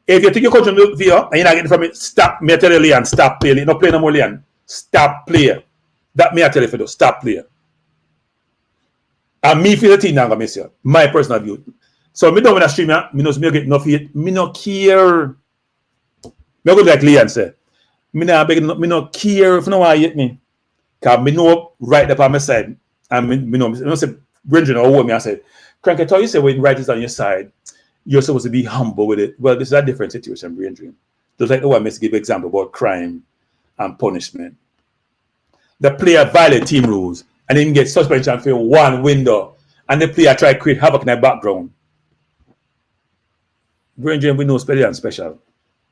If you think your country do for you and you're not getting from it, stop. Me I tell you, Leon, stop playing. Not play no more, Leon. Stop playing. That me I tell you for you, stop playing. And me feel the team now gonna miss you. My personal view. So me don't want to stream here. Me knows me get enough hate. Me no care. Me go like Leon said. Me no care if no one hate me. Cause me know right up on my side. And me know say Brendan or me I said, Kranky, I thought you said when right is on your side, you're supposed to be humble with it. Well, this is a different situation, Brendan. Just like the one I give example about crime and punishment. The player violate team rules and then get suspension for one window, and the player try to create havoc in their background. Brendan, we know special and special.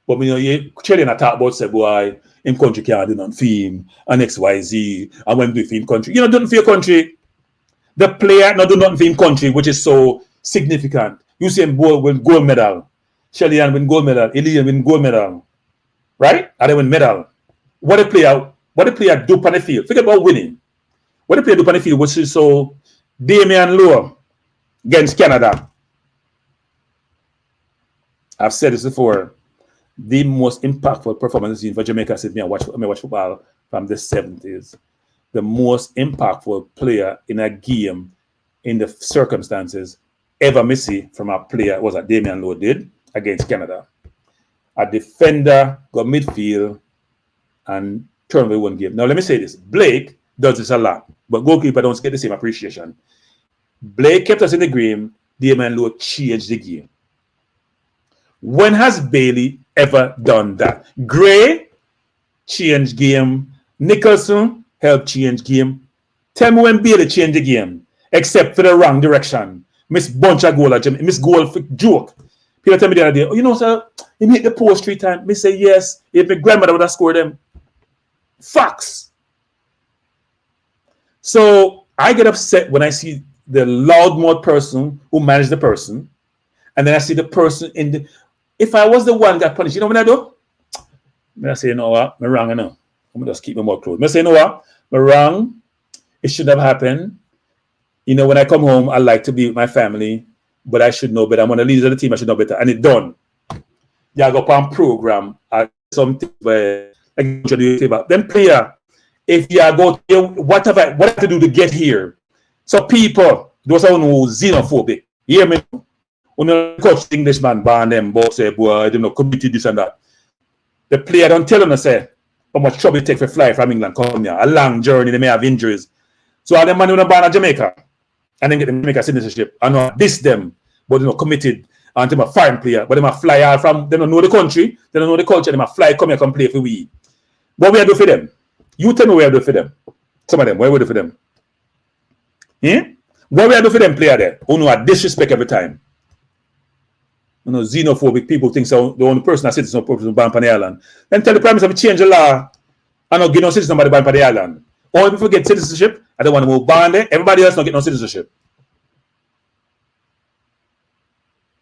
But we know you children talk about say boy, in country can't do nothing for him, and XYZ, and when we do for him country. You know, nothing for your country. The player not do nothing for him country, which is so significant. You see him win gold medal. Shelly-Ann win gold medal. Elian win gold medal. Right? And they win medal. What the player do on the field? Forget about winning. What the player do on the field, which is so Damian Lowe against Canada. I've said this before. The most impactful performance for Jamaica since I watch football from the 70s. The most impactful player in a game in the circumstances ever missy from a player was that Damian Lowe did against Canada. A defender got midfield and turned away one game. Now let me say this. Blake does this a lot, but goalkeeper don't get the same appreciation. Blake kept us in the game. Damian Lowe changed the game. When has Bailey ever done that? Gray changed game. Nicholson helped change game. Tell me when Bailey changed the game, except for the wrong direction. Miss bunch of goal, miss goal for joke. People tell me the other day, oh, you know, sir, he made the post 3 times. Me say yes. If my grandmother would have scored them. Facts. So I get upset when I see the loudmouth person who managed the person, and then I see the person in the. If I was the one that got punished, you know what I do? I say, you know what? I'm wrong, I know. I'm going to just keep my mouth closed. I say, you know what? I'm wrong. It should have happened. You know, when I come home, I like to be with my family, but I should know better. I'm going to lead the team, I should know better. And it's done. You go on program at something where I can do a favor. Then player, if you go to what have to do to get here? So people, those are who xenophobic. You hear me? When you coach Englishman ban them, but say, boy, I don't know, committee this and that. The player don't tell them to say how much trouble it take for fly from England come here. A long journey, they may have injuries. So all them man who ban Jamaica and then get the Jamaica citizenship and not diss them, but you know, committed and them a foreign player, but they might fly out from they don't know the country, they don't know the culture, they might fly, come here, come play for we. What we do for them? You tell me what we do for them. Some of them, what we do for them? Yeah? What we do for them player there? Who know a disrespect every time. You know, xenophobic people think so. The only person that citizen of person ban on the island. Then tell the Prime Minister to change the law and not give no citizen nobody ban on the island. Or if people get citizenship, I don't want to move ban there. Everybody else not get no citizenship.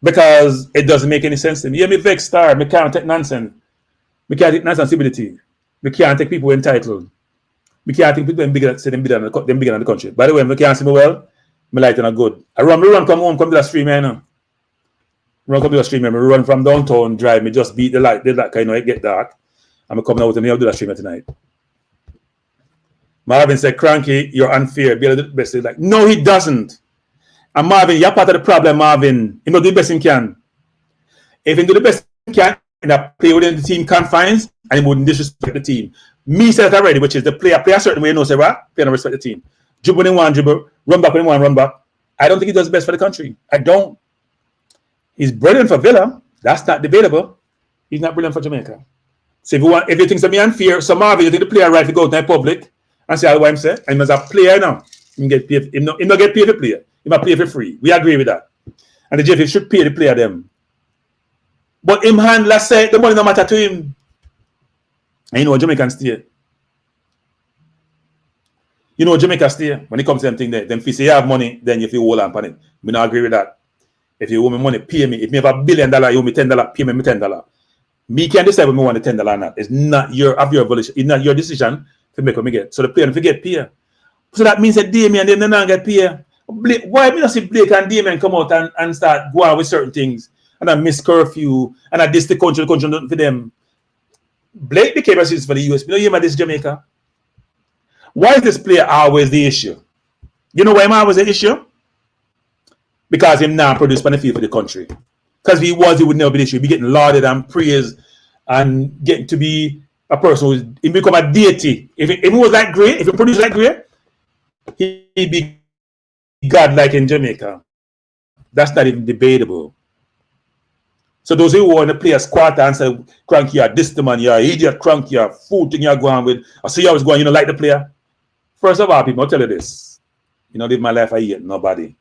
Because it doesn't make any sense to me. Yeah, me vex star. Me can't take nonsense. Me can't take nonsensibility. Me can't take people entitled. Me can't take people bigger than the country. By the way, me can't see me well. My light is not good. I run come home, come to the stream, you know. Run come to the stream, I run from downtown, drive, me just beat the light, kind of it get dark. I'm coming out and I'll do the stream tonight. Marvin said, Kranky, you're unfair. Be able to do the best. He's like, no, he doesn't. And Marvin, you're part of the problem, Marvin. He must do the best he can. If he do the best he can, and play within the team confines, and he wouldn't disrespect the team. Me said that already, which is the player play a certain way, you know, say, what? Play and respect the team. Dribble when he want dribble, run back when he want run back. I don't think he does the best for the country. I don't. He's brilliant for Villa. That's not debatable. He's not brilliant for Jamaica. So if you think something unfair, so Marvin, you think the player right to go to the public and say what I'm saying, and as a player now, he get paid. He not get paid for player. He might play for free. We agree with that. And the JFF should pay the player them. But him hand, let's say, the money no matter to him. And you know, Jamaican stay. You know, Jamaica stay. When it comes to them thing there, them if you say you have money, then you feel hold on it. We not agree with that. If you owe me money, pay me. If me have $1 billion, you owe me $10, pay me $10. Me can decide when me want the $10 or not. It's not your volition. It's not your decision to make what me get. So the player, if you get pay. So that means that Damien and them not get pay. Why me not see Blake and Damien come out and start going with certain things and I miss curfew and I diss the country nothing for them. Blake became a citizen for the US. You know, you this Jamaica. Why is this player always the issue? You know why him always the issue? Because him now produce benefit for the country. Because if he was, he would never be the issue. He'd be getting lauded and praised and getting to be a person who's he become a deity. If he was like great, if he produced like great, he'd be God like in Jamaica. That's not even debatable. So those who want to play a squat and say, Kranky, you're this the man, you're an idiot, Kranky, you're a fool thing you're going with. I see you always going, you know, like the player. First of all, people, I'll tell you this. You know, live my life, I hate nobody.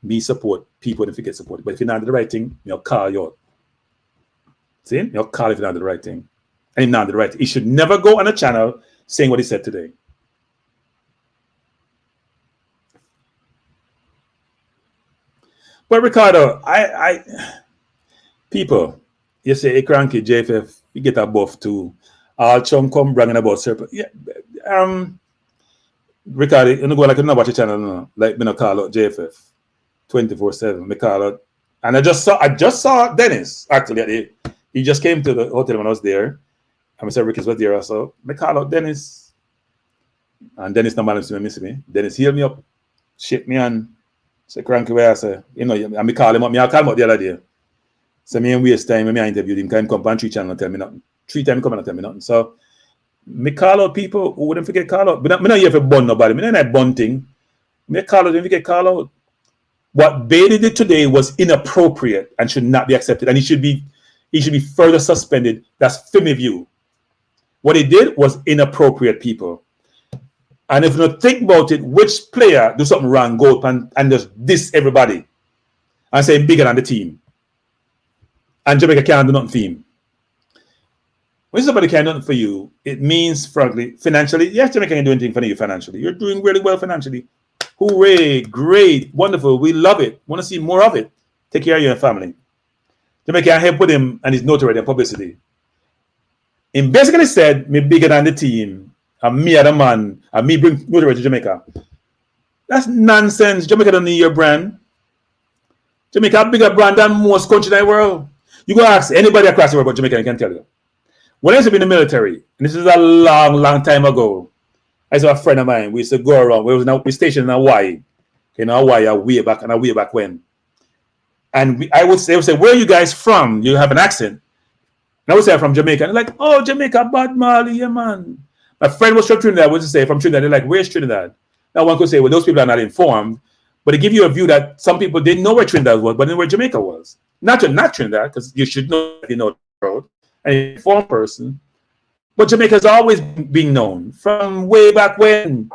Me support people if you get support. But if you're not doing the right thing, you'll call you out. See? You'll call if you're not doing the right thing. And you're not doing the right thing. He should never go on a channel saying what he said today. But Ricardo, people, you say, hey, Kranky, JFF, you get a buff too. All chum come bragging about serpent. Yeah, Ricardo, you know, go like you know watch your channel, no? Like me no call out JFF 24/7. Me call out, and I just saw Dennis actually. He just came to the hotel when I was there. And Mr. Ricketts was there also. Me call out Dennis, and Dennis no man to miss me. Dennis heal me up, shake me and say Kranky where I say, you know, and me call him up. Me I call him up the other day. So me and waste time. Me I interviewed him. Come on 3 channel and tell me nothing. 3 times come and tell me nothing. So me call out people who wouldn't forget call out. Me not here for bun nobody. Me not bun thing. Me call out, don't forget call out. What Bailey did today was inappropriate and should not be accepted. And he should be further suspended. That's from my view. What he did was inappropriate, people. And if you don't think about it, which player do something wrong, go up and just diss everybody and say bigger than the team. And Jamaica can't do nothing for him. When somebody can't do nothing for you, it means, frankly, financially, yes, Jamaica can do anything for you financially. You're doing really well financially. Hooray, great, wonderful, we love it. Want to see more of it. Take care of your family. Jamaica can help with him and his notoriety and publicity. He basically said, me bigger than the team, and me are the man, and me bring notoriety to Jamaica. That's nonsense. Jamaica don't need your brand. Jamaica a bigger brand than most countries in the world. You go ask anybody across the world about Jamaica, I can tell you. When I used to be in the military, and this is a long, long time ago, I saw a friend of mine. We used to go around. We stationed in Hawaii. In Hawaii, way back when. And I would say, where are you guys from? You have an accent. And I would say, I'm from Jamaica. And they're like, oh, Jamaica, bad Mali, yeah, man. My friend was from Trinidad. I would say, from Trinidad. They're like, where's Trinidad? Now one could say, well, those people are not informed. But they give you a view that some people didn't know where Trinidad was, but they knew where Jamaica was. Not Trinidad, because you should know if you know the road. An informed person. But Jamaica has always been known from way back when,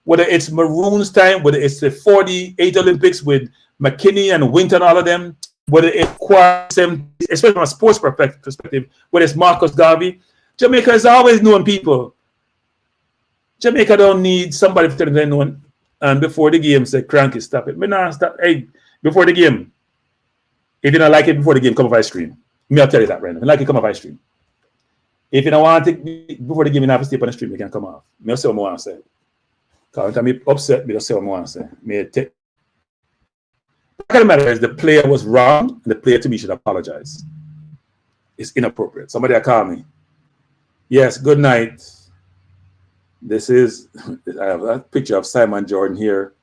whether it's Maroons time, whether it's the 48 Olympics with McKinney and Winton, all of them, whether it's especially from a sports perspective, whether it's Marcus Garvey, Jamaica has always known people. Jamaica don't need somebody to tell them known. And before the game, say, Kranky, stop it. Me not stop. Hey, before the game, if you don't like it before the game, come off ice cream. Me, I'll tell you that right now. If you like it, come off ice cream. If you don't want it before the game, you have to stay on the stream, you can come off. Me, I'll say what I want to say. Because I'm upset, me, I'll say what I want to say. The fact of the matter is the player was wrong, and the player to me should apologize. It's inappropriate. Somebody call me. Yes, good night. This is, I have a picture of Simon Jordan here,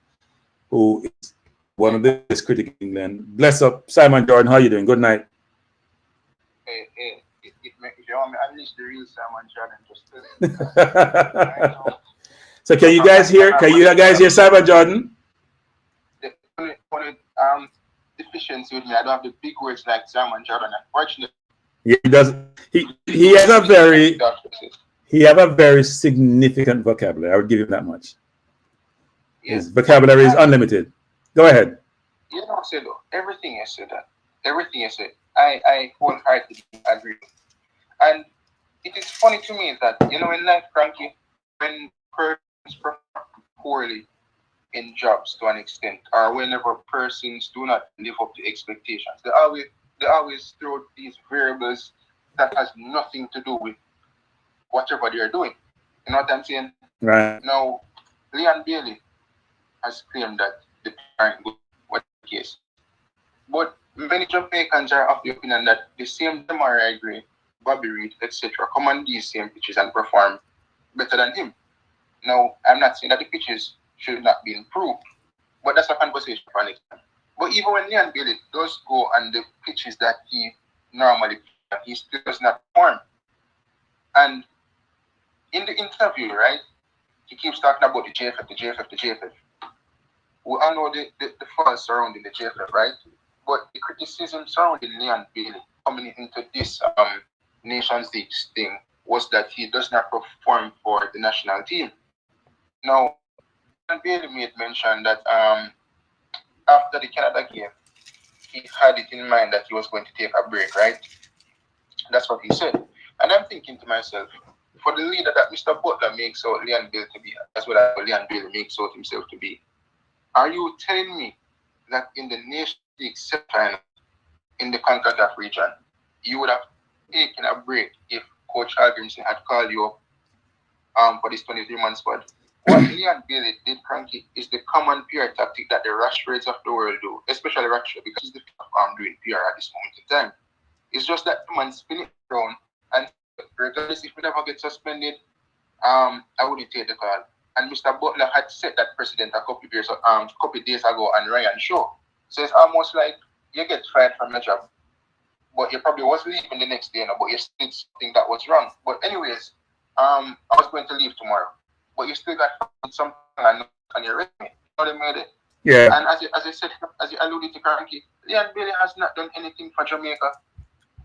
who is one of the best critics in England. Bless up, Simon Jordan. How are you doing? Good night. Hey, if you want me, at least the real Simon Jordan just So can you guys hear? Can you guys hear Simon Jordan? The only deficiency with me, I don't have the big words like Simon Jordan. Unfortunately, yeah, he does. He has a very. He have a very significant vocabulary. I would give him that much. Yeah. His vocabulary is unlimited. Go ahead. You know, say though, everything you said, I wholeheartedly agree. And it is funny to me that, in life, Kranky, when persons perform poorly in jobs to an extent, or whenever persons do not live up to expectations, they always throw these variables that has nothing to do with whatever they are doing. You know what I'm saying? Right. Now, Leon Bailey has claimed that the PR aren't good, what the case. But many Jamaicans are of the opinion that the same Demari Gray, Bobby Reed, etc., come on these same pitches and perform better than him. Now, I'm not saying that the pitches should not be improved, but that's a conversation for next time. But even when Leon Bailey does go on the pitches that he normally plays, he still does not perform. And in the interview, right, he keeps talking about the JFF, the JFF, the JFF. We all know the falls surrounding the JFF, right? But the criticism surrounding Leon Bailey coming into this Nations League thing was that he does not perform for the national team. Now, Leon Bailey made mention that after the Canada game, he had it in mind that he was going to take a break, right? That's what he said. And I'm thinking to myself, for the leader that Mr. Butler makes out Leon Bailey to be, as well as Leon Bailey makes out himself to be, are you telling me that in the Nations League semi-final in the Concacaf region, you would have taken a break if Coach Algrimson had called you up for this 23-man squad? What Leon Bailey did, Kranky, is the common PR tactic that the Rashfords of the world do, especially Rashford, because he's the doing PR at this moment in time. It's just that the man spin it around, and regardless if we never get suspended, I wouldn't take the call. And Mr. Butler had set that precedent a couple of days ago on Ryan Show. So it's almost like you get fired from your job, but you probably was leaving the next day, but you still did something that was wrong. But anyways, I was going to leave tomorrow, but you still got something on your resume. You know they made it. Yeah. And as I said, as you alluded to, Kranky, Leon Bailey has not done anything for Jamaica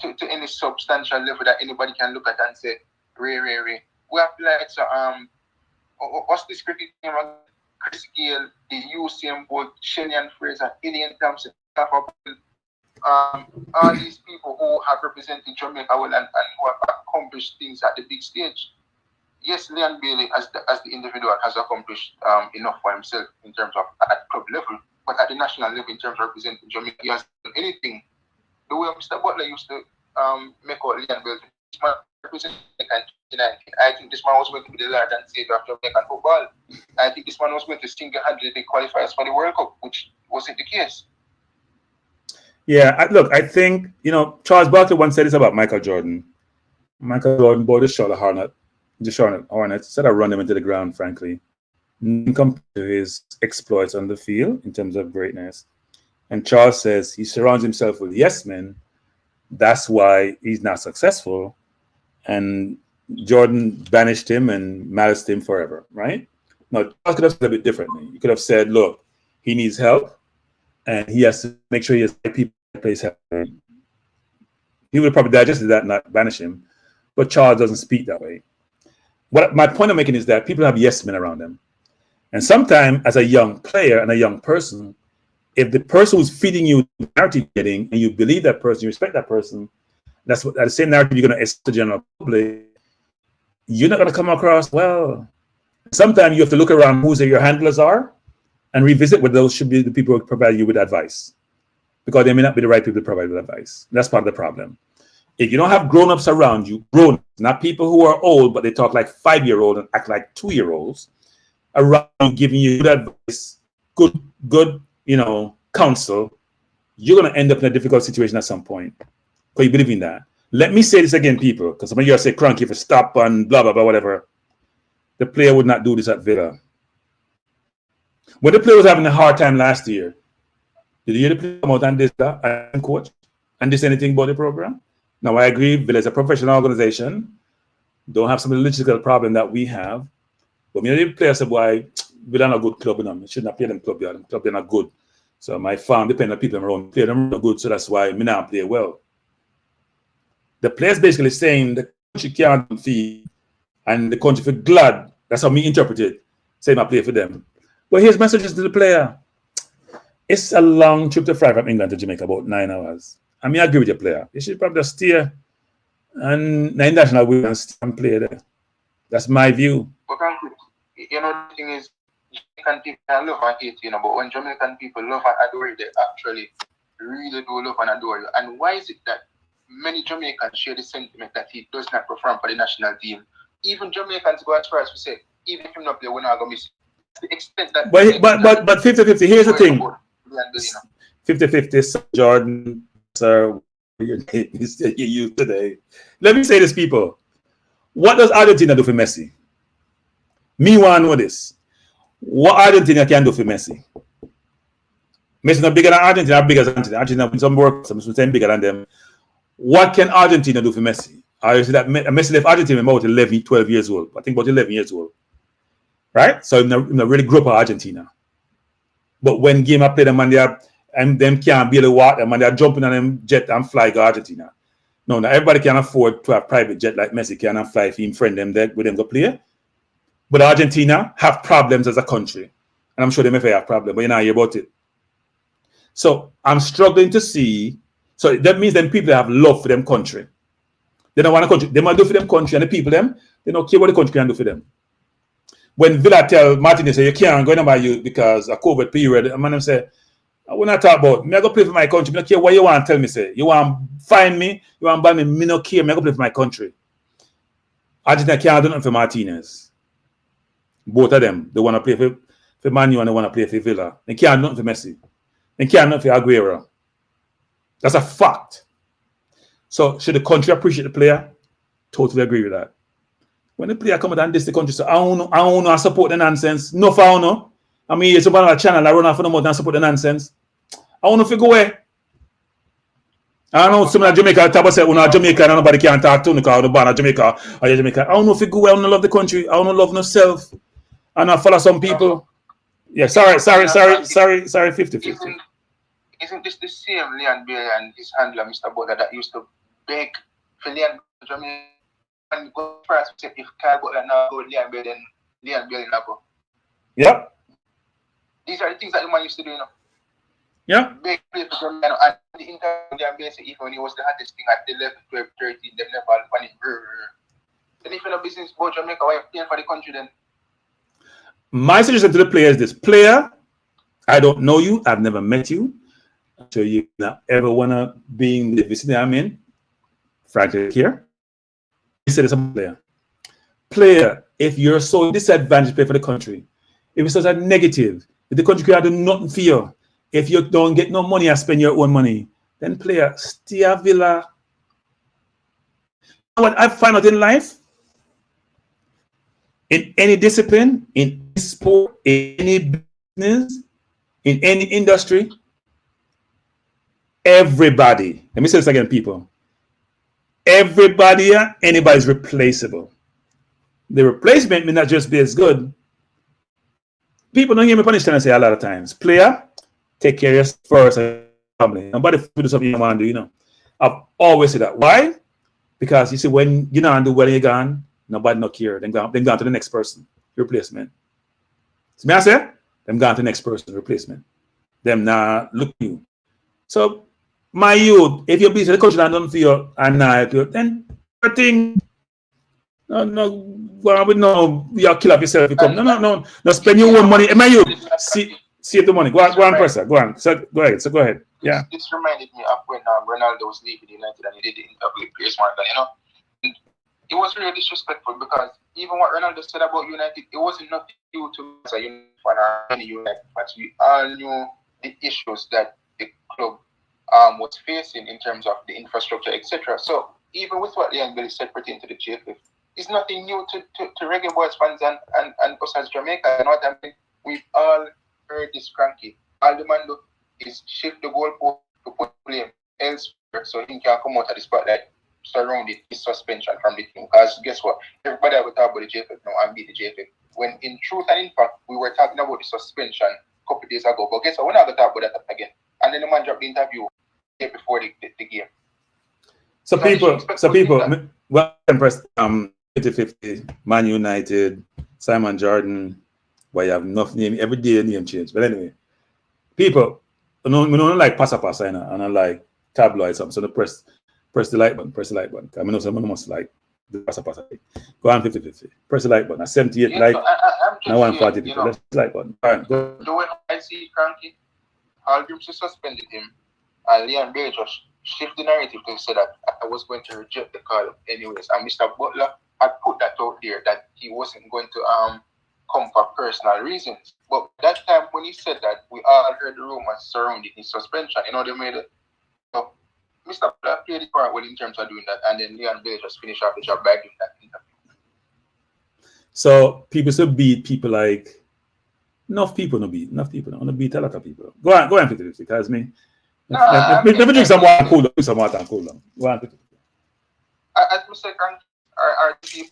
to any substantial level that anybody can look at and say, Ray. We have like what's this cricket team? Chris Gale, the UCM board, Shelley Fraser, Ilian Thompson, all these people who have represented Jamaica well and who have accomplished things at the big stage. Yes, Leon Bailey as the individual has accomplished enough for himself in terms of at club level, but at the national level in terms of representing Jamaica, he hasn't done anything. The way Mr. Butler used to make out Leon Bailey, this man represented Jamaica in 2019. I think this man was going to be the Lord and Savior of Jamaican football. I think this man was going to single-handedly qualify us for the World Cup, which wasn't the case. Yeah, I think, Charles Barkley once said this about Michael Jordan. Michael Jordan bought the Charlotte Hornets, instead of run them into the ground, frankly, compared to his exploits on the field in terms of greatness. And Charles says he surrounds himself with yes men. That's why he's not successful. And Jordan banished him and maliced him forever, right? Now, Charles could have said it a bit differently. He could have said, look, he needs help, and he has to make sure he has people that plays help. He would have probably digested that and not banish him. But Charles doesn't speak that way. What my point I'm making is that people have yes men around them. And sometimes, as a young player and a young person, if the person who's feeding you the narrative you're getting, and you believe that person, you respect that person, that's what the same narrative you're going to express to the general public, you're not going to come across well. Sometimes you have to look around who your handlers are and revisit whether those should be the people who provide you with advice, because they may not be the right people to provide with advice. That's part of the problem. If you don't have grown-ups around you, grown-ups, not people who are old, but they talk like 5-year-olds and act like 2-year-olds, around you giving you good advice, good counsel, you're going to end up in a difficult situation at some point. Because you believe in that. Let me say this again, people, because some of you are saying, Kranky, if you stop and blah, blah, blah, whatever. The player would not do this at Villa. When the player was having a hard time last year, did you hear the player come out and this and coach and this anything about the program? Now, I agree, Villa is a professional organization. Don't have some of the logistical problem that we have. But many of the players said, why, Villa not a good club, we should not play them club, the club, they're not good. So my farm, depending on people around, play them not good, so that's why me not play well. The players basically saying the country can't feed and the country feel glad. That's how me interpret it. Saying I play for them. But here's messages to the player. It's a long trip to fly from England to Jamaica, about 9 hours. I mean, I agree with your player. You should probably just stay and the international way and play there. That's my view. But you know, the thing is, Jamaican people love and hate, you know, but when Jamaican people love and adore you, they actually really do love and adore you. And why is it that many Jamaicans share the sentiment that he does not perform for the national team? Even Jamaicans go as far as to say, even if he's not there, we're not going to miss him. The extent that but 50-50, here's the thing. 50-50, Jordan, sir, your name is you use today. Let me say this, people. What does Argentina do for Messi? Me want to know this. What Argentina can do for Messi? Messi not bigger than Argentina, bigger than Argentina. Argentina some work, some bigger than them. What can Argentina do for Messi? I see that Messi left Argentina about 11, 12 years old. I think about 11 years old. Right? So he really grew up in Argentina. But when game I play them and them can't be able to walk them and they're jumping on them jet and fly to Argentina. No, now everybody can afford to have private jet like Messi can and fly if he friend them there with them go play. But Argentina have problems as a country. And I'm sure they may have problems, but you're not hear about it. So I'm struggling to see. So that means then people have love for them country. They don't want a country. They want to do for them country and the people them, they don't care what the country can do for them. When Villa tell Martinez, say, you can't go in by you because a COVID period, a man say, I will not talk about me. I go play for my country. I don't care what you want to tell me. Say you want to find me, you want to ban me. Me no care. Me I go play for my country. Argentina can't do nothing for Martinez. Both of them, they want to play for Man U and they want to play for Villa. They can't do nothing for Messi. They can't do nothing for Aguero. That's a fact. So should the country appreciate the player? Totally agree with that. When the player come out and this the country, so I don't know, I support the nonsense. No, I don't know. I mean, it's about a channel I run off for the mouth and support the nonsense. I want to figure away. I don't know some of Jamaica talk about when Jamaica and nobody can talk to because the born of Jamaica or Jamaica. I don't know figure away. I don't love the country. I don't love myself. And I follow some people. Yeah, sorry, 50-50. Isn't this the same Leon Bailey and his handler, Mr. Butler, that used to beg for Leon Jamaica and go first if Kyle Butler now go Leon Bailey, then Leon Bailey now go? Yep. These are the things that the man used to do, you know. Yeah. Big play for Jamaica, and the interview even when he was the hottest thing at the 11, 12, 13, them never panic. Then if you're not business about Jamaica, why are you playing for the country then? My suggestion to the player is this: player, I don't know you, I've never met you, so you not ever wanna be in the vicinity I'm in. Frankly, here. He said it's a player. Player, if you're so disadvantaged, play for the country. If it's such a negative, if the country can't do nothing for you, if you don't get no money and spend your own money, then player, stay at Villa. You know what I find out in life? In any discipline, in any sport, in any business, in any industry, everybody, let me say this again, people. Everybody, anybody's replaceable. The replacement may not just be as good. People don't hear me punish and say a lot of times, player, take care of yourself first and family. Nobody do something you want to do, you know. I've always said that. Why? Because you see, when you don't do well and you're gone, nobody not care. Then go to the next person, replacement. See me I say? Them gone to the next person, replacement. Them now look at you. So my youth, if you're busy, the country don't feel and then everything. No, well, no, you'll kill up yourself. You come. No. Spend your own money. My youth, save the money. Go on, press Go on. So go ahead. Yeah. This reminded me of when Ronaldo was leaving United and he did it in public place, Mark. You know, it was really disrespectful because even what Ronaldo said about United, it wasn't nothing due to as a United fan or any United fans. We all knew the issues that the club was facing in terms of the infrastructure, etc. So even with what Leon Bailey said pertaining to the JFF, it's nothing new to Reggae Boys fans and us as Jamaica. You know what I mean? We've all heard this Kranky. All the man do is shift the goalpost to put blame elsewhere so he can come out of the spotlight surrounded his suspension from the team. Because guess what? Everybody will talk about the JFF now and beat the JFF. When in truth and in fact, we were talking about the suspension a couple of days ago. But guess what? We're not going to talk about that again. And then the man dropped the interview before the game. So people, well, impressed. 50-50, Man United, Simon Jordan. Why you have enough name every day name change. But anyway, people, we don't like passa, and I like tabloid something. So press the like button. Press the like button. I know someone must like the pass. Go on 50-50. Press the like button. At 78 Yeah, like. so I'm Now just 140 saying, people. Let's like button. All right, go. the way I see Kranky, all groups suspended him, and Leon Bailey just shift the narrative to say that I was going to reject the call anyways. And Mr. Butler had put that out there that he wasn't going to come for personal reasons. But that time when he said that, we all heard the rumors surrounding his suspension. You know, they made it. So Mr. Butler played the part well in terms of doing that, and then Leon Bailey just finished off the job by doing that interview. So people should beat people like enough people no beat. Enough people don't beat a lot of people. Go on 50-50, because me. Let me drink some water and cool down. Some water and cool down. Go on 50-50. As Mr. Kranky, are the people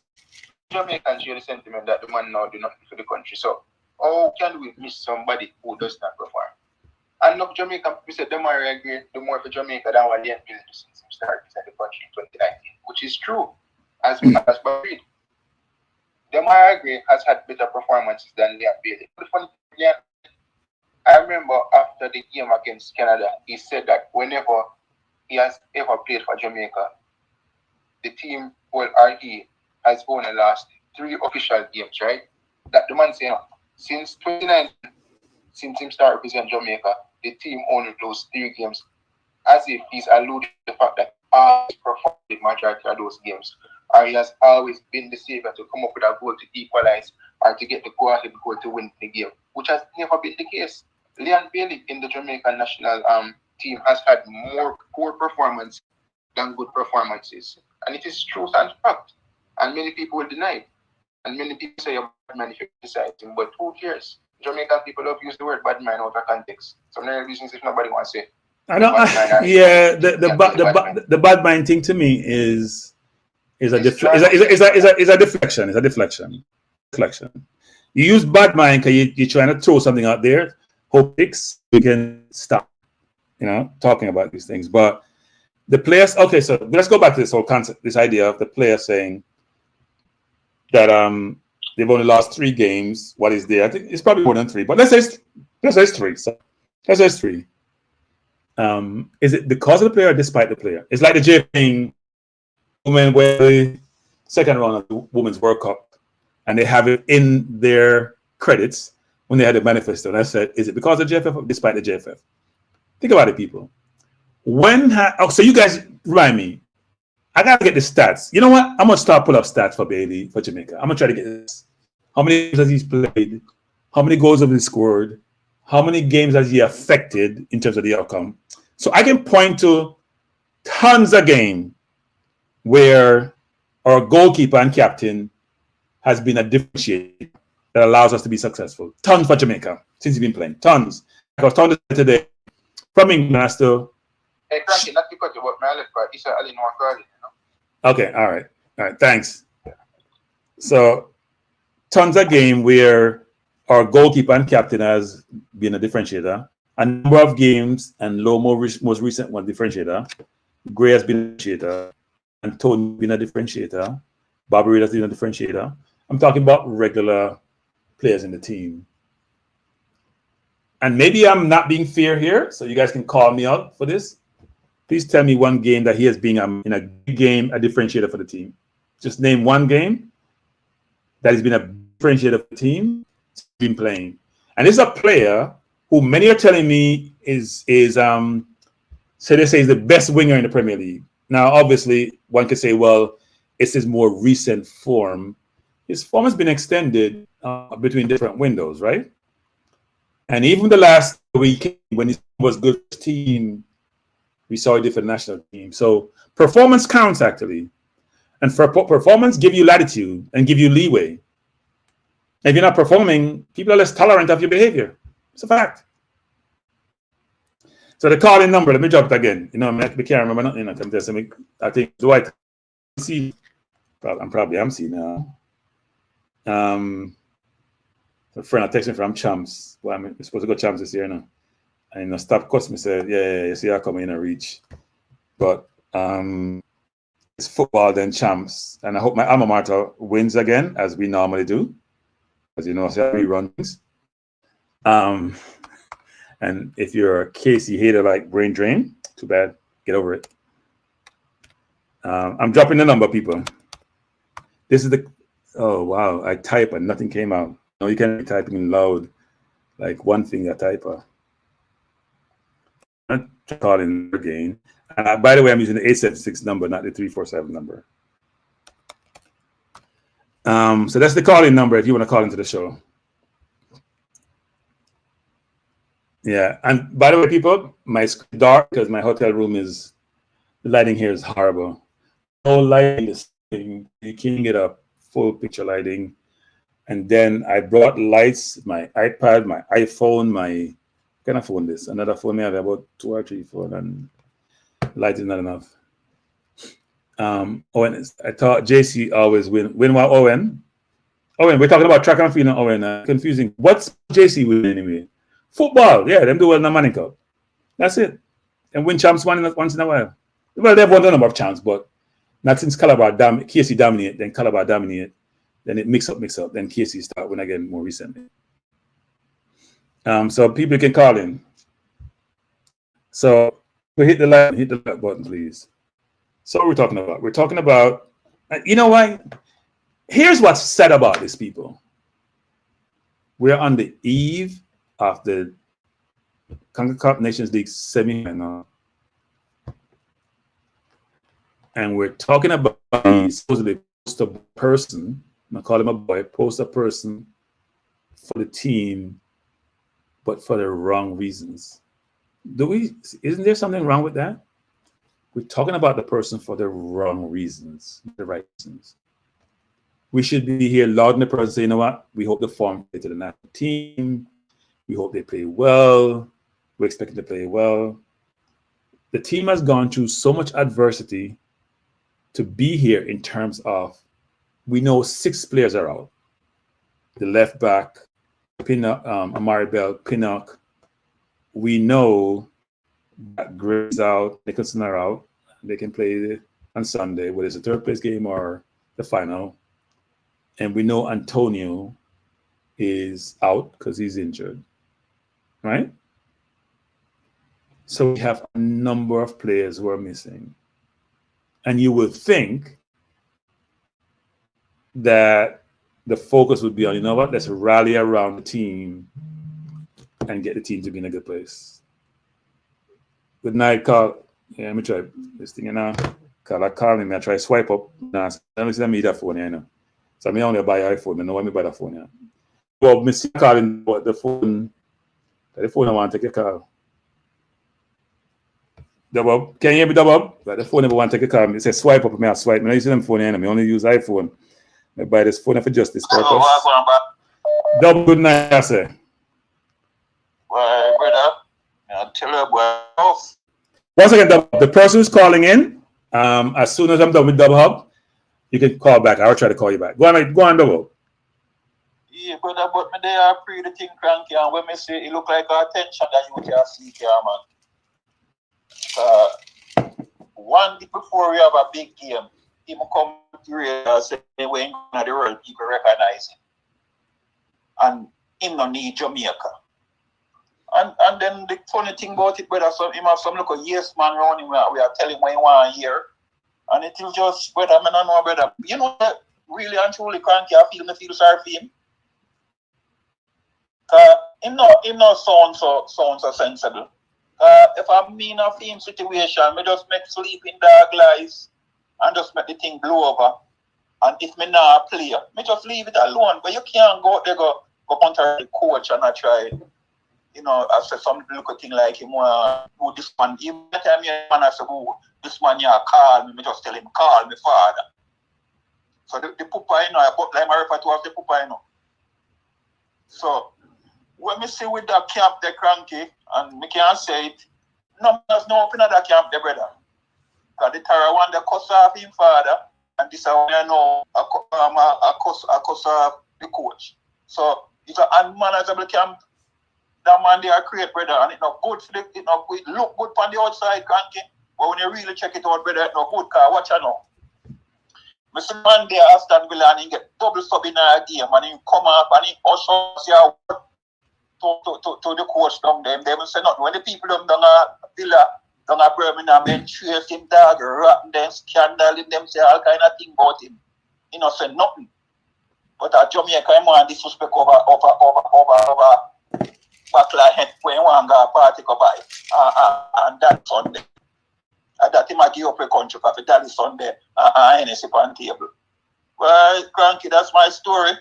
Jamaicans share the sentiment that the man now do nothing for the country. So how can we miss somebody who does not perform? And enough Jamaican people said the more I agree, the more for Jamaica than what Leon Bailey since he started in the country in 2019, which is true, as we has agreed. The more I agree has had better performances than Leon Bailey. The funny thing, I remember after the game against Canada, he said that whenever he has ever played for Jamaica, the team, well, or he has only lost 3 official games, right? That the man saying, since 2019, since he started representing Jamaica, the team only lost 3 games, as if he's alluding to the fact that he always performed the majority of those games, or he has always been the savior to come up with a goal to equalize or to get the go-ahead goal to win the game, which has never been the case. Leon Bailey in the Jamaican national team has had more poor performance than good performances. And it is truth and fact. And many people will deny it. And many people say you're bad man if you criticize him, but who cares? Jamaican people love use the word bad man out of context. So many reasons if nobody wants to say. I don't. Yeah, the bad mind thing to me is a deflection. It's a deflection. You use bad mind because you're trying to throw something out there, hope we can stop, talking about these things. But the players, okay, so let's go back to this whole concept, this idea of the player saying that they've only lost 3 games. What is there? I think it's probably more than 3, but let's say it's 3. So let's say it's 3. Is it because of the player or despite the player? It's like the J thing, women where the second round of the Women's World Cup, and they have it in their credits when they had a manifesto. And I said, is it because of the JFF or despite the JFF? Think about it, people. So you guys remind me. I gotta get the stats. You know what? I'm gonna start pull up stats for Bailey for Jamaica. I'm gonna try to get this. How many games has he played? How many goals have he scored? How many games has he affected in terms of the outcome? So I can point to tons of games where our goalkeeper and captain has been a differentiator that allows us to be successful. Tons for Jamaica since he's been playing. Tons. I was talking today from England as to. Hey, Kranky, not because you work my left, but it's a Ali Noir. Okay, all right, thanks. So, tons of game where our goalkeeper and captain has been a differentiator. A number of games and most recent one differentiator. Gray has been a differentiator, and Tony has been a differentiator. Bobby Reid has been a differentiator. I'm talking about regular players in the team. And maybe I'm not being fair here, so you guys can call me out for this. Please tell me one game that he has been in a game, a differentiator for the team. Just name one game that has been a differentiator for the team he's been playing. And this is a player who many are telling me is so they say is the best winger in the Premier League. Now, obviously, one could say, well, it's his more recent form. His form has been extended between different windows, right? And even the last week when he was good for his team, we saw a different national team. So performance counts, actually. And for performance, give you latitude and give you leeway. If you're not performing, people are less tolerant of your behavior. It's a fact. So the calling number, let me drop it again. I can't remember nothing. I think Dwight see. I'm seeing now. A friend texted me from Champs. Well, I'm supposed to go Champs this year now. And stop customer said, yeah, you see I come in and reach. But it's football then Champs. And I hope my alma mater wins again, as we normally do. As you know, we run things. And if you're a Casey hater like Brain Drain, too bad. Get over it. I'm dropping the number, people. This is the, oh wow, I type and nothing came out. No, you can't be typing loud, like one finger typer. I'm calling again. By the way, I'm using the 876 number, not the 347 number. So that's the calling number if you want to call into the show. Yeah, and by the way, people, my screen dark because my hotel room is, the lighting here is horrible. No lighting is thing. You can't get a full picture lighting. And then I brought lights, my iPad, my iPhone, my, what kind of phone this? Another phone, I have about 2 or 3 phones, and light is not enough. Owen, I thought JC always win. Win what, Owen? Owen, we're talking about track and field now, Owen. Confusing. What's JC win anyway? Football. Yeah, them do well in the Manning Cup. That's it. And win champs once in a while. Well, they've won a number of champs, but not since Calabar, KC dominate, then Calabar dominate, then it mix up, then KC start win again more recently. So people can call in. So hit the like button, please. So what we're talking about? We're talking about, you know why? Here's what's said about these people. We're on the eve of the Concacaf Nations League semi-final. And we're talking about supposedly poster person, I'm gonna call him a boy, poster person for the team, but for the wrong reasons. Isn't there something wrong with that? We're talking about the person for the wrong reasons, the right reasons. We should be here lauding the person, saying, you know what, we hope the form play to the national team. We hope they play well. We're expecting to play well. The team has gone through so much adversity to be here in terms of, we know 6 players are out. The left back, Amari Bell, Pinnock. We know that Gray's out, Nicholson are out. They can play on Sunday, whether it's a third place game or the final. And we know Antonio is out because he's injured, right? So we have a number of players who are missing. And you would think that the focus would be on, you know what, let's rally around the team and get the team to be in a good place. Good night, Carl. Yeah, let me try this thing now. Carl, I call me, I try swipe up. Nah, let me see me that phone, you know. So I only buy iPhone, I know why me buy that phone, yeah. Well, me see calling the phone I want to take a call. Double, can you hear me, Double? But the phone never want to take a call. It says swipe up, I swipe. I don't use them phone, I only use iPhone. I buy this phone for just this purpose. Double, good night, I say. Well, brother, I'll tell you about. Once again, the person who's calling in, as soon as I'm done with Double Hub, you can call back. I'll try to call you back. Go on, Double. Yeah, brother, but me they are pretty thing Kranky, and when me say it look like attention that you can see here, man. One day before we have a big game, him come to radio say when in the world people recognize him. And him no need Jamaica. And then the funny thing about it, brother, so him have some look a yes man around him, we are telling what he want to hear. And it is just, brother, I don't know, brother. You know that really and truly Kranky, I feel sorry for him. Him not sound so sensible. If I'm in a film situation, me just make sleeping dog lies and just make the thing blow over. And if me not play, me just leave it alone. But you can't go there, go counter the coach and I try, you know, I say some little thing like him, do this man, even the time man I say, oh, this man here call me just tell him, call me father. So the pupa, you know, I put like my refer to as the pupa, you know. So when me see with that camp the Kranky, and me can't say it, there's no open at that camp there, brother. Because the Tara one the cuss off him father, and this one I know a cuss off the coach. So it's an unmanageable camp. That man they are create, brother, and it's not good for it not good, look good on the outside, Kranky. But when you really check it out, brother, it's not good, because watch I know. Mr. Man there Aston Villa and he get double sub in a game and he come up and he ushers you to the coach down there. They will say nothing. When the people down Villa Down at Birmingham, then trace him dog, rotten them, scandal in them, say all kind of thing about him. He not say nothing. But at Jamaica, he want disrespect over client when he want to party go by. And that Sunday. And that he might give up a country for that is Sunday. Hennessy on table. Well, Kranky, that's my story.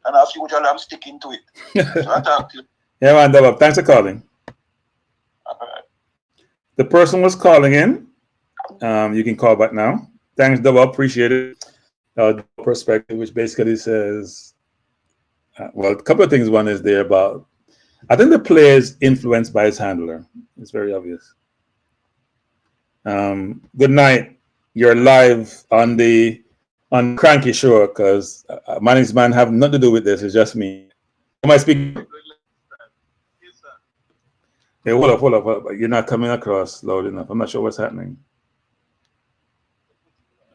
And as usual, I'm sticking to it. So I talk to you. Yeah, man, Dubba, thanks for calling. Right. The person was calling in. You can call back now. Thanks, Dubba. Appreciate it. Perspective, which basically says, well, a couple of things. One is there about, I think the player is influenced by his handler. It's very obvious. Good night. You're live on Kranky show because Manning's man have nothing to do with this. It's just me. Am I speaking? Hey, hold up. You're not coming across loud enough. I'm not sure what's happening.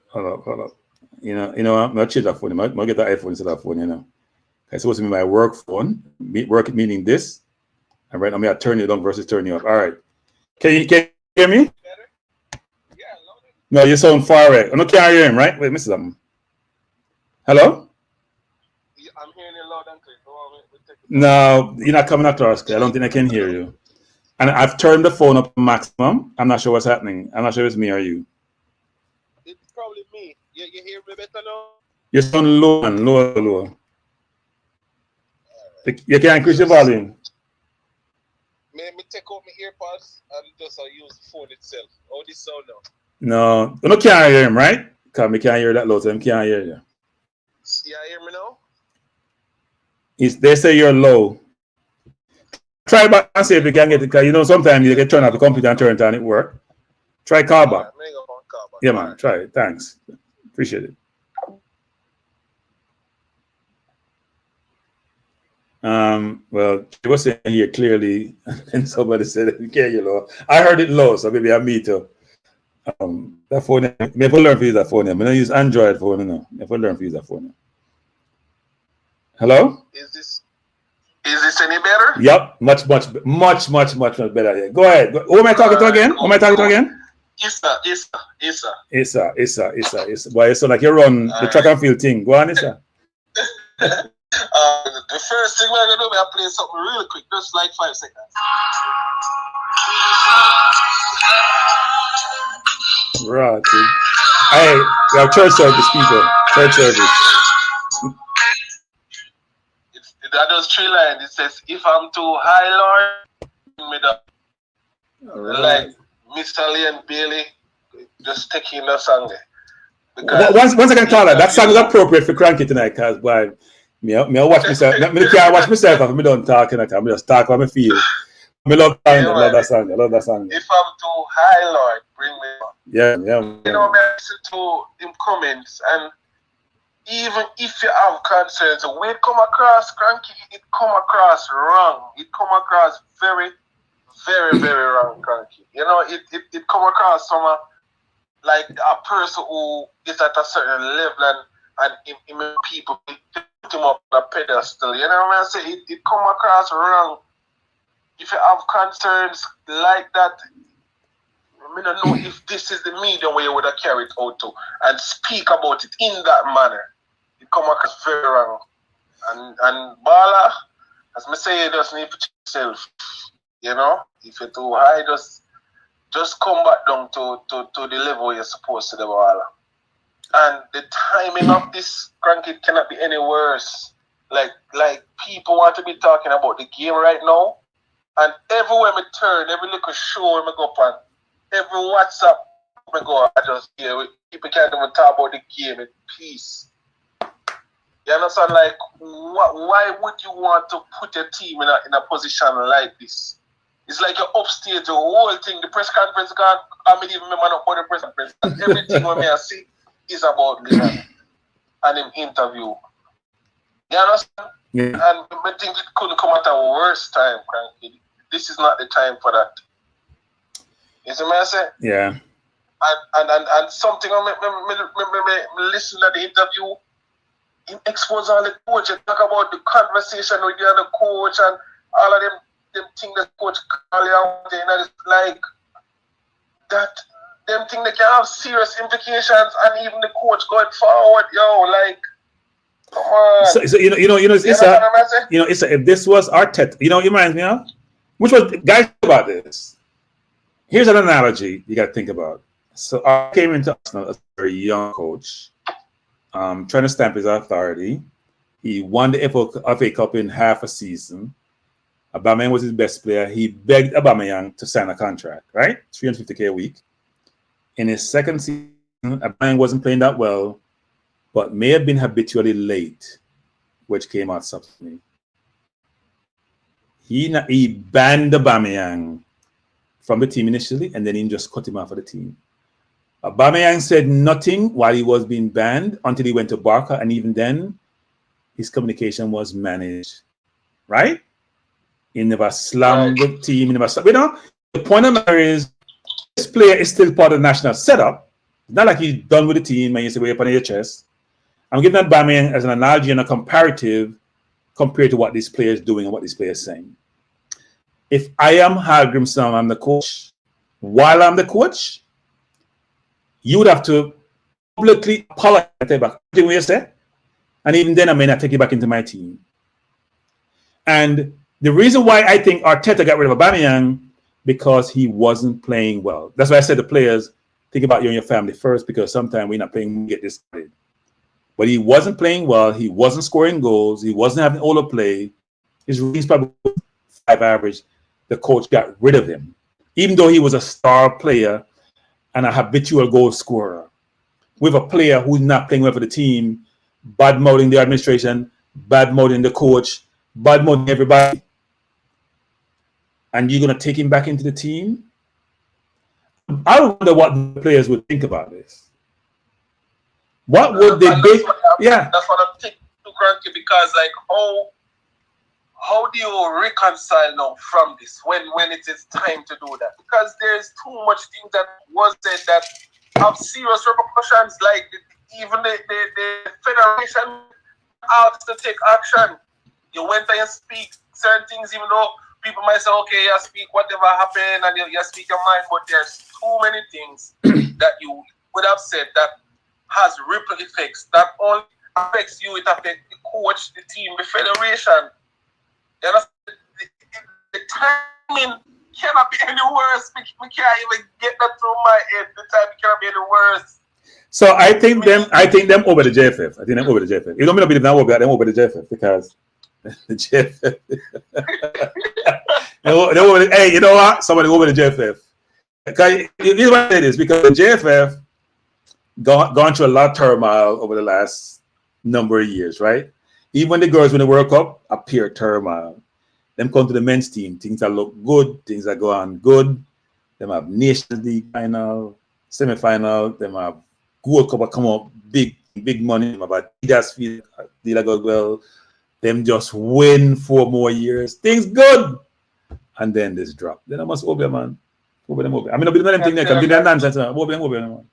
Hold up. You know, I'm not change that phone. I'll get the iPhone instead of that phone, you know. It's supposed to be my work phone. Work meaning this. And right now, I'm going to turn it on versus turn it off. All right. Can you hear me? No, you sound far away. I can't hear him, right? Wait, miss something. Hello? I'm hearing you loud and clear. No, you're not coming across. I don't think I can hear you. And I've turned the phone up to maximum. I'm not sure what's happening. I'm not sure if it's me or you. It's probably me. You hear me better now? You sound low and lower. You can't increase your volume. May me take out my earpods and just use the phone itself. How this sound now? No, I can't hear him, right? Because I can't hear that loud, so I can't hear you. Yeah, hear me now? They say you're low. Try back and see if you can get it, because you know sometimes you can turn off the computer and turn it on, it work. Try call back. Yeah, man, try it. Thanks. Appreciate it. Well, she was saying here clearly, and somebody said you can't hear low. I heard it low, so maybe I'm me too. That phone, maybe learn to use that phone. I don't use Android phone, you know. Maybe learn to use that phone. Hello? Is this any better? Yep, much better. Yeah. Go ahead. Who am I talking to again? Who am I talking to again? Issa. Boy, it's so like you run the track and field thing. Go on, Issa. The first thing we're gonna do, I'll play something really quick, just like 5 seconds. Right. Hey, we have church service, people. Church service. That does 3 lines. It says, "If I'm too high, Lord, bring me down." Right. Like Mr. Lee and Bailey, just taking the song there. Once I can call that song is appropriate for Kranky tonight, because boy, me watch myself. Me can't watch myself if I don't talk, and I just talk what I feel. I love that song. I love that song. If I'm too high, Lord, bring me down. Yeah. You know, I listen to him comments, and even if you have concerns, when it come across Kranky, it come across wrong. It come across very, very, very wrong, Kranky. You know, it come across from like a person who is at a certain level and people put him up on a pedestal. You know what I say? It come across wrong. If you have concerns like that, I don't know if this is the medium where you would have carried out to and speak about it in that manner. It come across very wrong. And Bala, as me say, you just need to check yourself. You know? If you're too high, just come back down to the level you're supposed to, the Bala. And the timing of this Kranky cannot be any worse. Like people want to be talking about the game right now. And everywhere I turn, every little show I go up on, every WhatsApp I go, I just hear people can't even talk about the game in peace. You understand? Like, why would you want to put your team in a position like this? It's like you're upstage, the whole thing, the press conference gone. I mean, even remember not about the press conference. And everything I see is about Leon and him interview. You understand? Yeah. And I think it couldn't come at a worse time, Kranky. This is not the time for that. You see what I say? Yeah. And something I listen to the interview, he exposed all the coach and talk about the conversation with the other coach and all of them things that coach call you out, and it's like that them think they can have serious implications, and even the coach going forward, yo, like, come on. So if this was Arteta, it reminds me of, which was, guys, think about this. Here's an analogy you got to think about. So I came into Arsenal as a very young coach, trying to stamp his authority. He won the FA Cup in half a season. Aubameyang was his best player. He begged Aubameyang to sign a contract, right? $350K a week. In his second season, Aubameyang wasn't playing that well, but may have been habitually late, which came out subsequently. He banned Aubameyang from the team initially, and then he just cut him off of the team. Aubameyang said nothing while he was being banned until he went to Barca, and even then, his communication was managed, right? He never slammed the team. He never slammed. The point of the matter is, this player is still part of the national setup. It's not like he's done with the team and you say, way up on your chest. I'm giving that Aubameyang as an analogy and a comparative compared to what this player is doing and what this player is saying. If I am Hallgrimson, I'm the coach, while I'm the coach, you would have to publicly apologize back to what you said. And even then, I may not take you back into my team. And the reason why I think Arteta got rid of Aubameyang, because he wasn't playing well. That's why I said to players, think about you and your family first, because sometimes we're not playing, we get this started. But he wasn't playing well. He wasn't scoring goals. He wasn't having all the play. He's probably 5 average. The coach got rid of him, even though he was a star player and a habitual goal scorer. With a player who's not playing well for the team, bad-mouthing the administration, bad-mouthing the coach, bad-mouthing everybody. And you're going to take him back into the team? I wonder what the players would think about this. What would they be? Yeah. That's what I'm thinking to Kranky, because like how do you reconcile now from this when it is time to do that? Because there's too much things that was said that have serious repercussions, like even the federation asked to take action. You went and you speak certain things, even though people might say, okay, you speak whatever happened and you speak your mind, but there's too many things that you would have said that has ripple effects that only affects you, it affects the coach, the team, the federation. You understand? The timing cannot be any worse. We can't even get that through my head. The timing cannot be any worse. So I think them over the JFF. I think them over the JFF. You don't mean to be them over the JFF, because the JFF. Hey, you know what? Somebody over the JFF. Because here's why it is, because the JFF gone through a lot of turmoil over the last number of years, right? Even when the girls win the World Cup, appear turmoil. Them come to the men's team, things that look good, things that go on good. Them have Nations League final, semi-final. Them have Gold Cup come up, big money. Them have Adidas deal that goes well. Them just win 4 more years. Things good. And then this drop. Then I must over, man. Over them. I mean, I'll be another thing there. Can be that nonsense. Over them, man.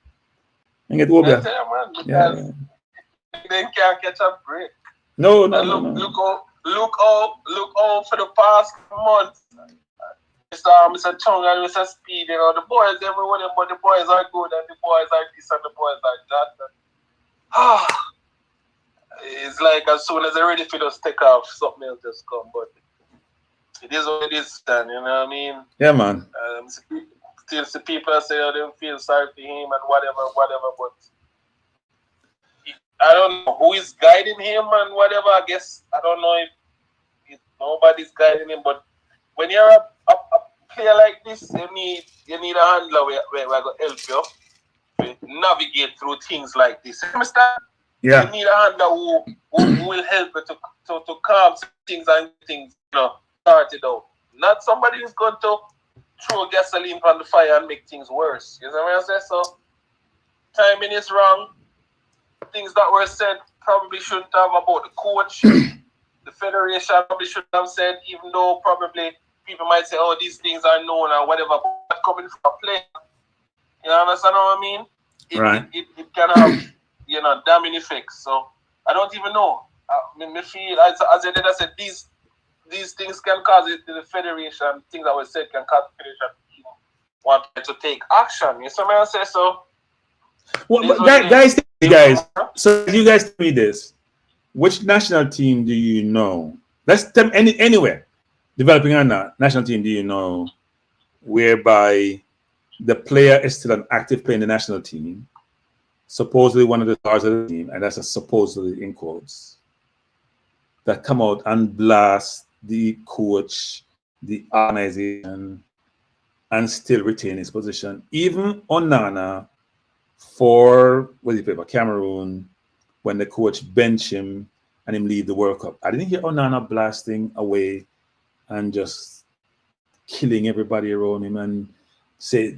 And get over. Yeah. They can't catch a break. No. Look out for the past month. Mr. Chung and Mr. Speed, the boys, everyone, but the boys are good and the boys are this and the boys are that. It's like as soon as they're ready for us take off, something else just come. But it is what it is, Dan, you know what I mean? Yeah, man. Still the people say they don't feel sorry for him and whatever, but I don't know who is guiding him and whatever. I guess I don't know if nobody's guiding him, but when you're a player like this, you need a handler where going to help you to navigate through things like this. Understand? Yeah. You need a handler who will help you to calm things and things, started out. Not somebody who's going to throw gasoline on the fire and make things worse. You know what I'm saying? So timing is wrong. Things that were said probably shouldn't have about the coach. The federation probably shouldn't have said, even though probably people might say, oh, these things are known or whatever, but coming from a player. You understand what I mean? It can have, damning effects. So I don't even know. I feel, as I said, these things can cause it to the federation. Things that were said can cause the federation wanted to take action. You see me I say so? Well, but guys, so you guys tell me this. Which national team do you know? Let's tell me anywhere, developing or not, national team do you know whereby the player is still an active player in the national team, supposedly one of the stars of the team, and that's a supposedly in quotes, that come out and blast the coach, the organization, and still retain his position. Even Onana for what did he play for Cameroon when the coach bench him and him leave the World Cup. I didn't hear Onana blasting away and just killing everybody around him and say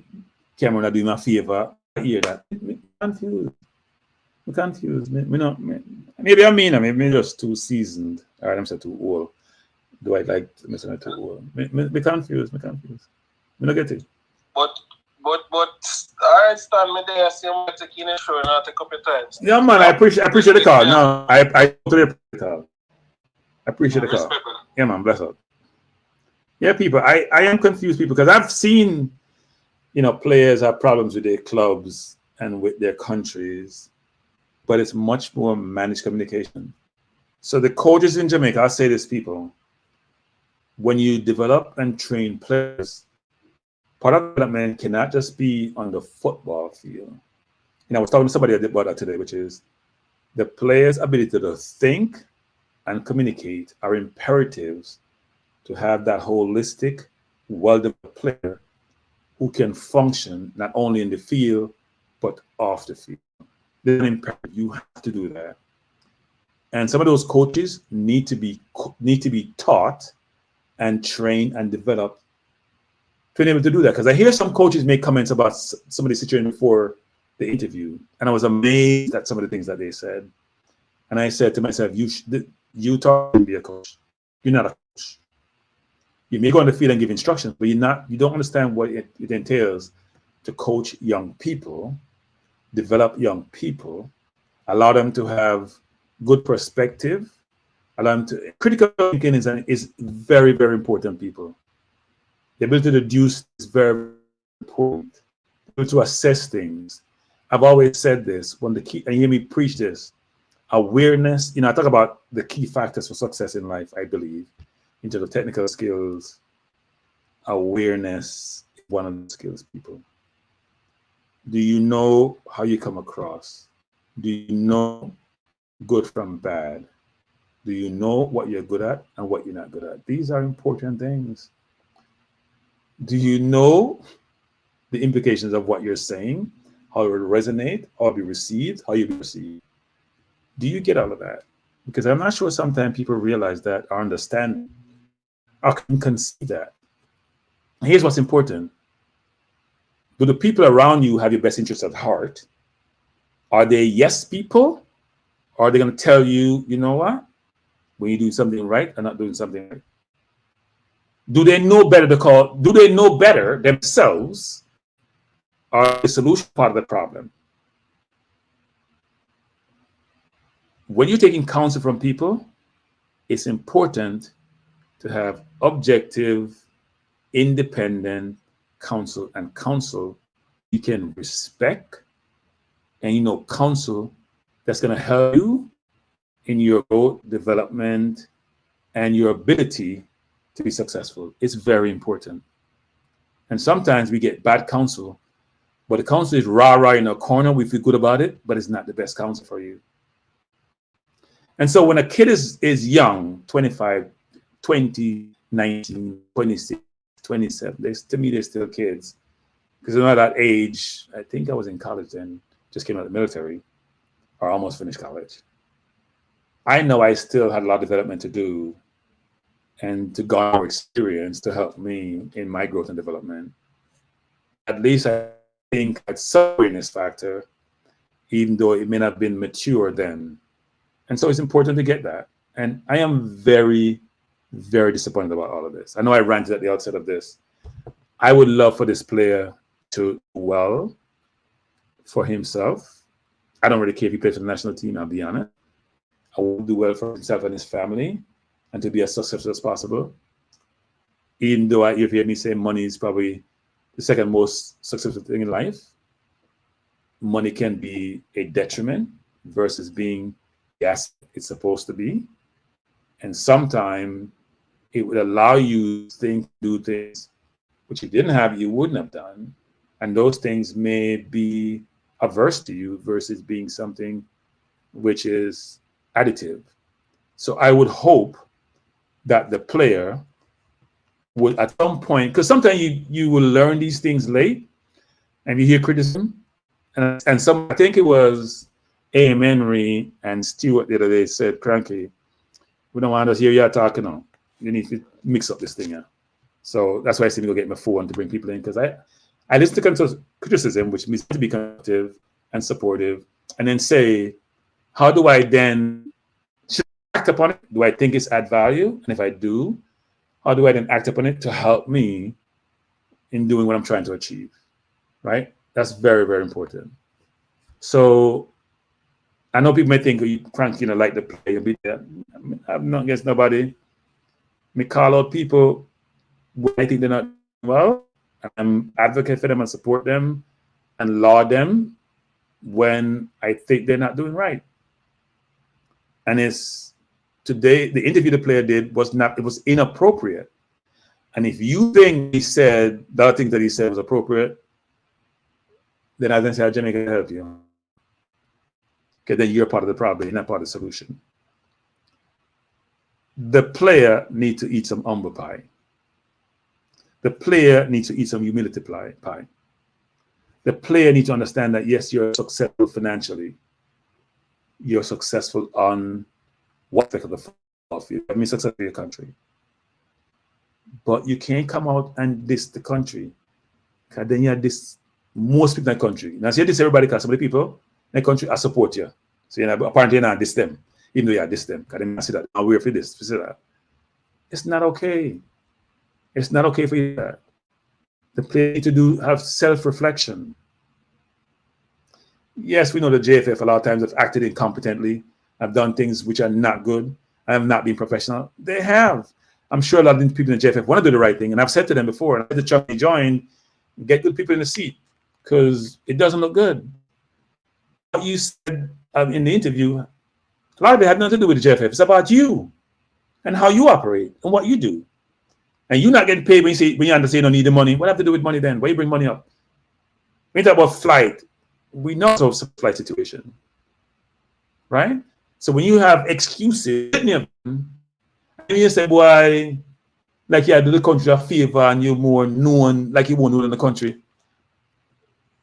Cameroon are doing a favor. I hear that. I'm confused. I'm confused. Maybe I'm mean. Maybe I'm just too seasoned. All right, I'm saying too old. Do I like Mr. too old? Me confused. Me confused. Me not get it. But I understand me there. See me taking a show and take up your times. Yeah, man. I appreciate the call. No, I totally appreciate the call. I appreciate the call. Yeah, man. Bless up. Yeah, people. I am confused, people, because I've seen, players have problems with their clubs and with their countries, but it's much more managed communication. So the coaches in Jamaica, I'll say this, people, when you develop and train players, part of development cannot just be on the football field. I was talking to somebody about that today, which is the player's ability to think and communicate are imperatives to have that holistic, well-developed player who can function not only in the field, but off the field. There's an imperative. You have to do that. And some of those coaches need to be taught and trained and developed to be able to do that. Because I hear some coaches make comments about some of the situation before the interview, and I was amazed at some of the things that they said. And I said to myself, you talk to be a coach. You're not a coach. You may go on the field and give instructions, but you don't understand what it entails to coach young people, develop young people, allow them to have good perspective, allow them to critical thinking is very, very important, people. The ability to deduce is very important. The ability to assess things. I've always said this, and you hear me preach this, awareness, I talk about the key factors for success in life, I believe, in terms of technical skills. Awareness is one of the skills, people. Do you know how you come across? Do you know good from bad? Do you know what you're good at and what you're not good at? These are important things. Do you know the implications of what you're saying, how it will resonate, how it will be received, how you'll be received? Do you get all of that? Because I'm not sure sometimes people realize that or understand or can conceive that. Here's what's important. Do the people around you have your best interests at heart? Are they yes people? Or are they going to tell you, you know what? When you do something right and not doing something right? Do they know better do they know better themselves? Or the solution part of the problem? When you're taking counsel from people, it's important to have objective, independent counsel, and counsel you can respect, and counsel that's going to help you in your growth, development, and your ability to be successful. It's very important. And sometimes we get bad counsel, but the counsel is rah-rah in a corner. We feel good about it, but it's not the best counsel for you. And so when a kid is young, 25, 20, 19, 26, 27, to me, they're still kids. Because at that age, I think I was in college then, just came out of the military, or almost finished college. I know I still had a lot of development to do and to garner experience to help me in my growth and development. At least I think at some awareness factor, even though it may not have been mature then. And so it's important to get that. And I am very, very disappointed about all of this. I know I ranted at the outset of this. I would love for this player to do well for himself. I don't really care if he plays for the national team, I'll be honest. I want to do well for himself and his family and to be as successful as possible. Even though you've heard me say money is probably the second most successful thing in life, money can be a detriment versus being the asset it's supposed to be. And sometimes it would allow you to do things which you didn't have, you wouldn't have done. And those things may be averse to you versus being something which is additive. So I would hope that the player would at some point, because sometimes you will learn these things late and you hear criticism. And some, I think it was A.M. Henry and Stewart the other day said, Kranky, we don't want to hear you talking now. You need to mix up this thing. Yeah? So that's why I seem to go get my phone to bring people in, because I listen to criticism, which means to be constructive and supportive, and then say, how do I then act upon it? Do I think it's add value? And if I do, how do I then act upon it to help me in doing what I'm trying to achieve? Right? That's very, very important. So I know people may think, oh, you Kranky, like the play. I'm not against nobody. Me call out people when I think they're not doing well. I'm advocate for them and support them and laud them when I think they're not doing right. And it's today, the interview the player did was not, it was inappropriate. And if you think he said, the other things that he said was appropriate, then I then say, Jamaica can help you. Okay, then you're part of the problem, you're not part of the solution. The player needs to eat some humble pie. The player needs to eat some humility pie. The player needs to understand that, yes, you're successful financially. You're successful on what aspect of the football field. I mean, successful in your country. But you can't come out and diss the country. Because then you have this, most people in the country. Now, say this everybody, because some of the people in the country I support you. So apparently you're not diss them, even though you diss them. Because they see that, I'm weird for this, for that. It's not okay. It's not okay for you that. The player need to have self-reflection. Yes, we know the JFF a lot of times have acted incompetently, have done things which are not good, and have not been professional. They have. I'm sure a lot of people in the JFF want to do the right thing, and I've said to them before, and I had to try to join, get good people in the seat, because it doesn't look good. What you said in the interview, a lot of it had nothing to do with the JFF. It's about you and how you operate and what you do. And you're not getting paid when you understand you don't need the money. What have to do with money then? Why you bring money up? When you talk about flight, we know it's a flight situation, right? So when you have excuses, and you say, boy, like you do the country a favor and you're more known, like you won't know in the country.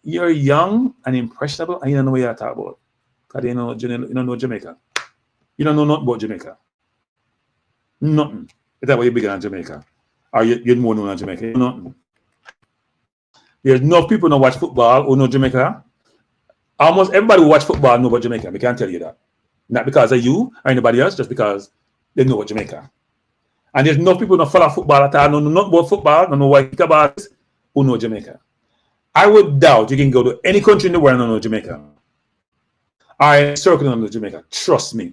You're young and impressionable and you don't know what you're talking about. Because you don't know Jamaica. You don't know nothing about Jamaica. Nothing. It's that way you're bigger than Jamaica. Or you're more known than Jamaica. Nothing. There's enough people who watch football who know Jamaica. Almost everybody who watch football know about Jamaica. We can't tell you that. Not because of you or anybody else, just because they know about Jamaica. And there's enough people who don't follow football at all, know nothing about football, don't know what think about it, who know Jamaica. I would doubt you can go to any country in the world and know Jamaica. I circle on Jamaica. Trust me.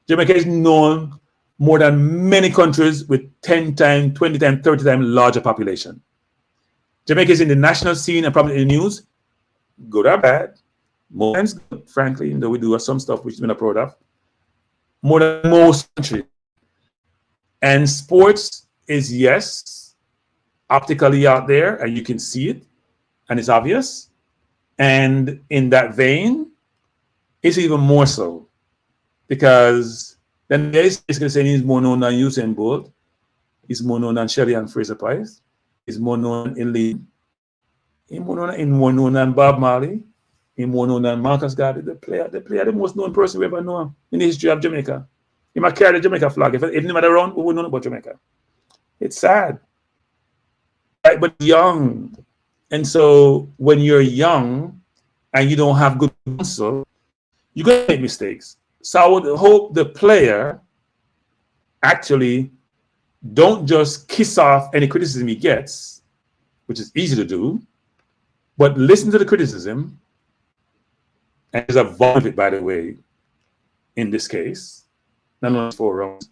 Jamaica is known more than many countries with 10 times, 20 times, 30 times larger population. Jamaica is in the national scene and probably in the news, good or bad. More times good, frankly, even though we do some stuff which we're not proud of. More than most countries. And sports is, yes, optically out there, and you can see it, and it's obvious. And in that vein, it's even more so. Because then there's going to say he's more known than Usain Bolt, he's more known than Shelley and Fraser Price, he's more known in Lee, he's more known than Bob Marley, he's more known than Marcus Garvey, the player, the most known person we ever know in the history of Jamaica. He might carry the Jamaica flag. If nobody around, we wouldn't know about Jamaica. It's sad. Right? But young. And so when you're young and you don't have good counsel, you're going to make mistakes. So I would hope the player actually don't just kiss off any criticism he gets, which is easy to do, but listen to the criticism. And there's a volume of it, by the way, in this case. Not only 4 rounds.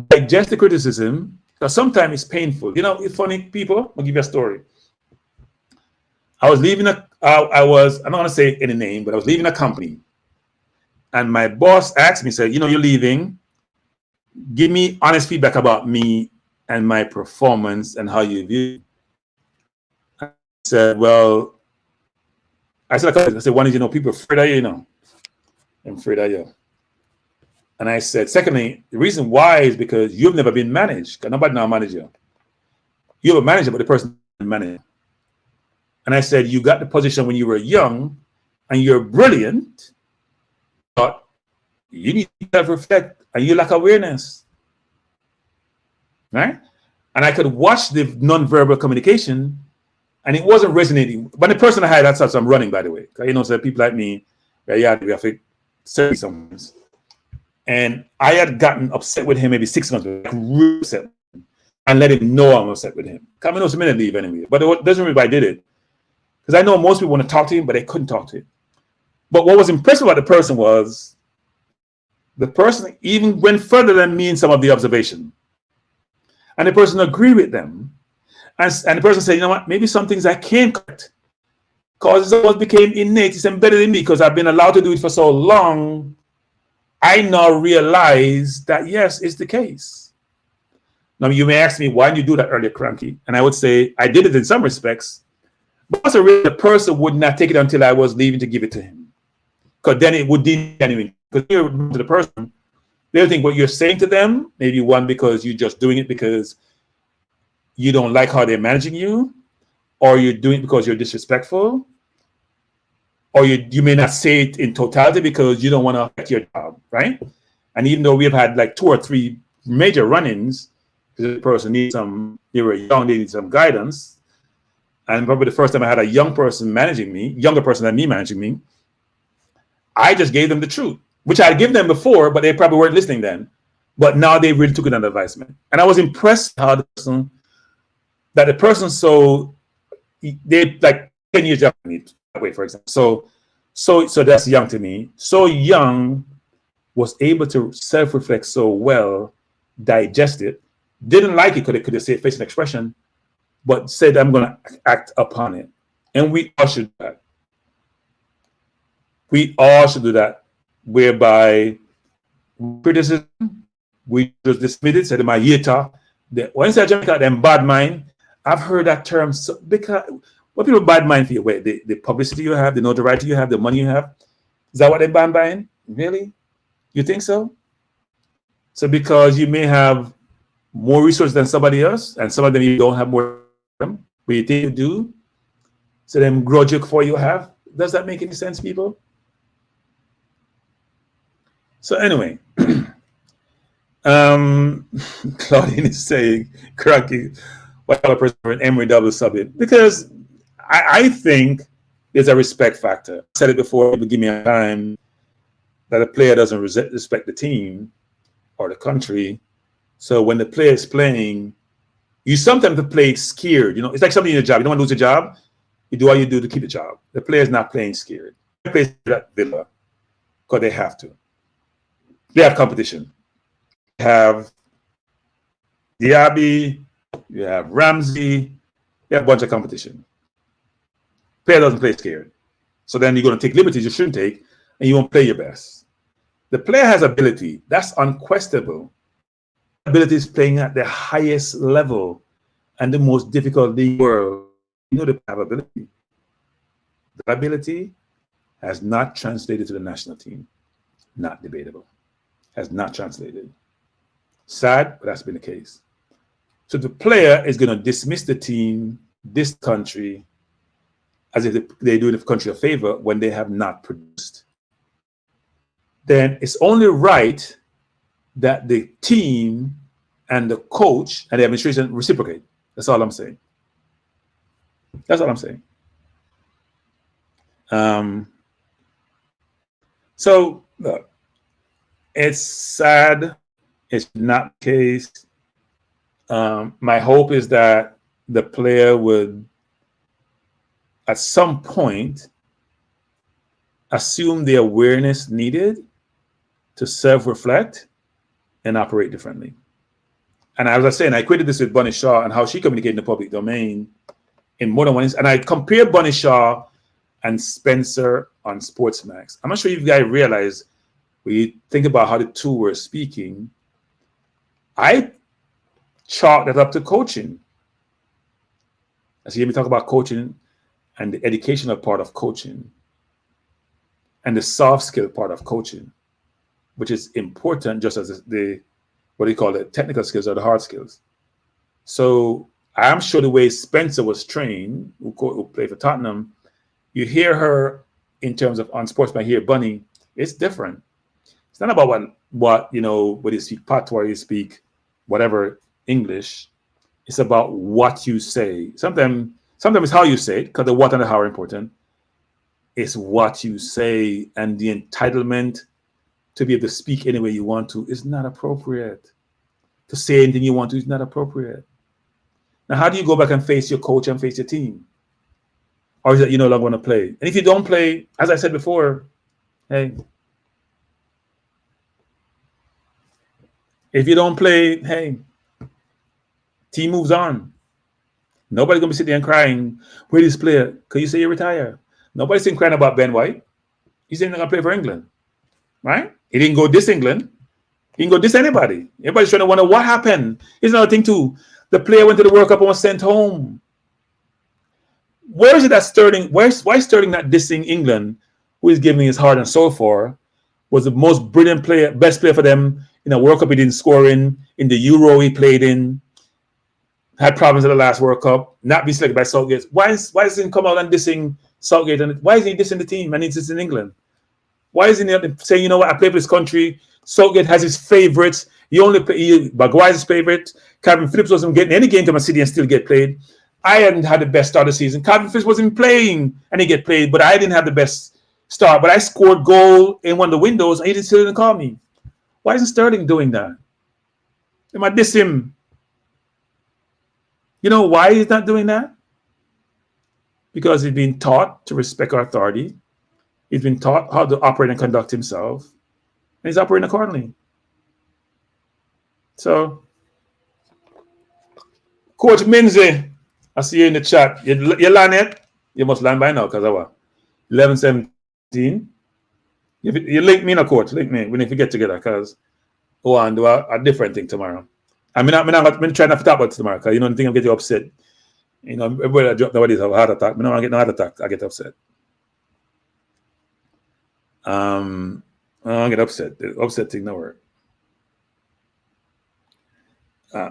Digest the criticism, because sometimes it's painful. You know, it's funny, people. I'll give you a story. I was leaving I'm not going to say any name, but I was leaving a company. And my boss asked me, said, you know, you're leaving. Give me honest feedback about me and my performance and how you view. I said, well, I said, one is, you know, people are afraid of you, you know. I'm afraid of you. And I said, secondly, the reason why is because you've never been managed. Because nobody now manage you. You're a manager, but the person didn't manage. And I said, you got the position when you were young and you're brilliant, but you need to self-reflect and you lack awareness. Right? And I could watch the non-verbal communication and it wasn't resonating. But the person I had, that's how I'm running, by the way. Because, you know, so people like me, we have to say sometimes. And I had gotten upset with him maybe 6 months ago, like really upset, and let him know I'm upset with him. Coming was a minute leave anyway. But it doesn't mean I did it. Because I know most people want to talk to him, but they couldn't talk to him. But what was impressive about the person was the person even went further than me in some of the observation. And the person agreed with them. And the person said, you know what, maybe some things I can't correct. Because it almost became innate, it's embedded in me because I've been allowed to do it for so long. I now realize that, yes, it's the case. Now, you may ask me, why didn't you do that earlier, Kranky? And I would say, I did it in some respects, but also really the person would not take it until I was leaving to give it to him. Because then it would be genuine. Because you're to the person, they'll think what you're saying to them, maybe one, because you're just doing it because you don't like how they're managing you, or you're doing it because you're disrespectful, or you may not say it in totality because you don't want to affect your job, right? And even though we've had like 2 or 3 major run-ins, because the person needs they were young, they need some guidance. And probably the first time I had a young person managing me, younger person than me managing me, I just gave them the truth, which I had given them before, but they probably weren't listening then. But now they really took it under advisement. And I was impressed how the person, so they like 10 years younger than me, that way, for example. So that's young to me. So young, was able to self-reflect so well, digest it, didn't like it because it could have said face and expression, but said, I'm going to act upon it. And we all should do that. We all should do that, whereby criticism, we just dismiss it, said in my yeta, when you say Jamaica, them bad mind, I've heard that term, so, because what people bad mind for you? Wait, the publicity you have, the notoriety you have, the money you have, is that what they bad mind? Really? You think so? So because you may have more resources than somebody else, and some of them you don't have more, but you think you do, so them grudge you for you have. Does that make any sense, people? So anyway, Claudine is saying, Kranky, what kind of person for an Emory double subbing? Because I think there's a respect factor. I said it before, people give me a time that a player doesn't respect the team or the country. So when the player is playing, you sometimes play scared. You know, it's like something in your job. You don't want to lose your job. You do what you do to keep the job. The player is not playing scared. They play at Villa because they have to. They have competition. You have Diaby, you have Ramsey, you have a bunch of competition. Player doesn't play scared. So then you're going to take liberties you shouldn't take, and you won't play your best. The player has ability. That's unquestionable. Ability is playing at the highest level and the most difficult league in the world. You know they have ability. The ability has not translated to the national team. Not debatable. Has not translated. Sad, but that's been the case. So the player is going to dismiss the team, this country, as if they do the country a favor when they have not produced. Then it's only right that the team and the coach and the administration reciprocate. That's all I'm saying. That's all I'm saying. So look, it's sad. It's not the case. My hope is that the player would, at some point, assume the awareness needed to self-reflect and operate differently. And as I was saying, I equated this with Bunny Shaw and how she communicated in the public domain in more than one instance. And I compare Bunny Shaw and Spencer on Sportsmax. I'm not sure if you guys realize when you think about how the two were speaking, I chalk that up to coaching. As you hear me talk about coaching and the educational part of coaching and the soft skill part of coaching, which is important just as the what do you call it, technical skills or the hard skills. So I'm sure the way Spencer was trained, who played for Tottenham, you hear her in terms of on Sportsman, hear Bunny, it's different. It's not about what you know, whether you speak patois, you speak whatever English. It's about what you say. Sometimes it's how you say it, because the what and the how are important. It's what you say, and the entitlement to be able to speak any way you want to is not appropriate. To say anything you want to is not appropriate. Now, how do you go back and face your coach and face your team? Or is it you no longer want to play? And if you don't play, as I said before, hey, if you don't play, hey, team moves on. Nobody's going to be sitting there and crying, where this player? Because you say you retire. Nobody's sitting crying about Ben White. He's saying he's going to play for England, right? He didn't go this England. He didn't go this anybody. Everybody's trying to wonder what happened. Here's another thing too. The player went to the World Cup and was sent home. Where is it that Sterling, why Sterling not dissing England, who is giving his heart and soul for, was the most brilliant player, best player for them in a World Cup he didn't score in the Euro he played in, had problems at the last World Cup, not be selected by Southgate. Why is he come out and dissing Southgate? And why is he dissing the team and he's just in England? Why is he saying, you know what, I play for this country, Southgate has his favorites, Maguire's his favorite, Calvin Phillips wasn't getting any game to my City and still get played. I hadn't had the best start of the season. Calvin Phillips wasn't playing and he get played, but I didn't have the best start. But I scored goal in one of the windows and he still didn't call me. Why isn't Sterling doing that? Am I diss him? You know why he's not doing that? Because he's been taught to respect our authority. He's been taught how to operate and conduct himself. And he's operating accordingly. So, Coach Minzy, I see you in the chat. You land yet? You must land by now because of what? 11:17. You link me, no, Coach. Link me. We need to get together because we want to do a different thing tomorrow. I'm trying not to talk about it tomorrow because you know the thing I'm getting upset. You know, everybody drop nobody's have a heart attack. I don't want to get no heart attack. I get upset. I don't get upset. The upset thing no work.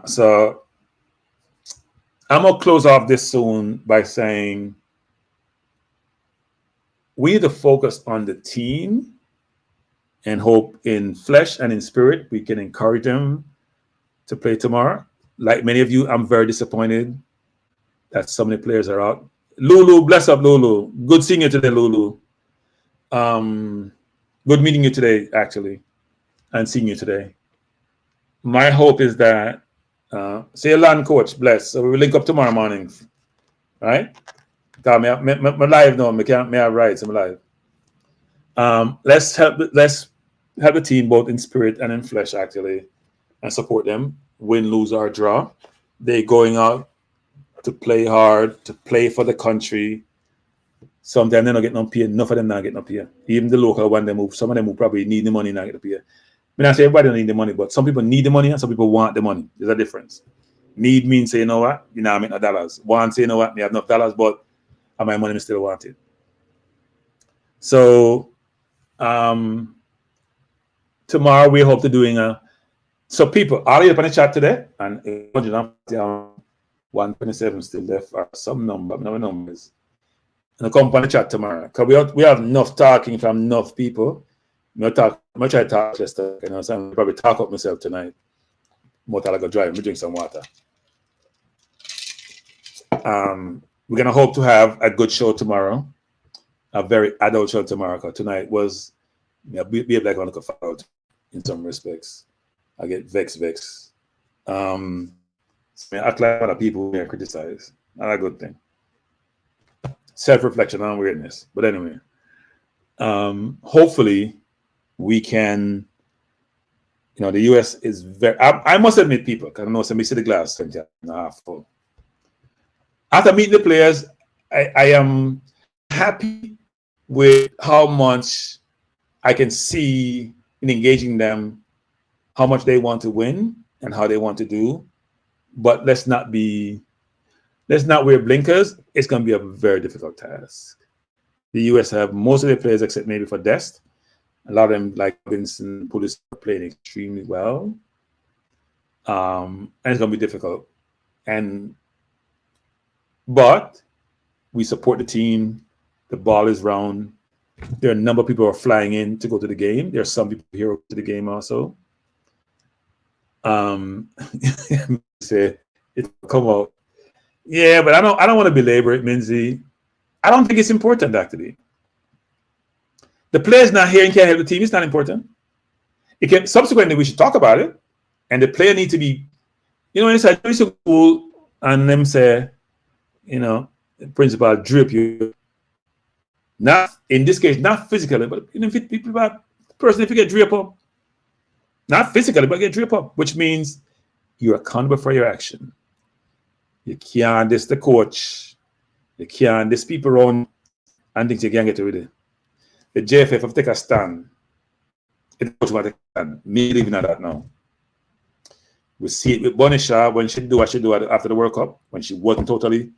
So I'm gonna close off this soon by saying we need to focus on the team and hope in flesh and in spirit we can encourage them to play tomorrow. Like many of you, I'm very disappointed that so many players are out. Lulu, bless up, Lulu. Good seeing you today, Lulu. Good meeting you today, actually, and seeing you today. My hope is that, say a land coach, bless. So we will link up tomorrow morning, right? My live now, may I write some live. Let's help the team both in spirit and in flesh, actually, and support them. Win, lose, or draw. They're going out to play hard, to play for the country. Sometimes they don't get no pay. Enough of them not get no pay. Even the local one, they move. Some of them will probably need the money, not get the pay. I mean, I say everybody don't need the money, but some people need the money and some people want the money. There's a difference. Need means say, you know what, I make no dollars. Want say, you know what, I have enough dollars, but my money still want it. So tomorrow we hope to doing so people are you up on the chat today and 127 still left or some number, no numbers. And come on the chat tomorrow. Because we have enough talking from enough people. I'm try to talk less, you know, so I'm probably talk up myself tonight. More time I go drive, me drink some water. We're gonna hope to have a good show tomorrow. A very adult show tomorrow, because tonight was be like one to out in some respects. I get vexed. So I act like other people here criticize. Not a good thing. Self-reflection and weirdness. But anyway, hopefully we can, you know, the US is very, I must admit, people, because I know somebody see the glass 20 and a half full. After meeting the players, I am happy with how much I can see in engaging them, how much they want to win and how they want to do. But let's not wear blinkers. It's going to be a very difficult task. The US have most of their players, except maybe for Dest. A lot of them, like Vincent Pulis, are playing extremely well. And it's going to be difficult. But we support the team. The ball is round. There are a number of people who are flying in to go to the game. There are some people here to the game also. Say it come out. Yeah, but I don't want to belabor it, Minzy. I don't think it's important actually. The player's not here and can't help the team. It's not important. It can subsequently we should talk about it, and the player need to be, inside school, and them say, principal drip you. Not in this case, not physically, but if people person if you get drip up, not physically, but get drip up, which means you're accountable for your action. You can't diss the coach. You can't diss people around and think you can get away with it. The JFF have take a stand. The coach will take a stand. Me leaving at that now. We see it with Bonisha when she do what she do after the World Cup, when she wasn't totally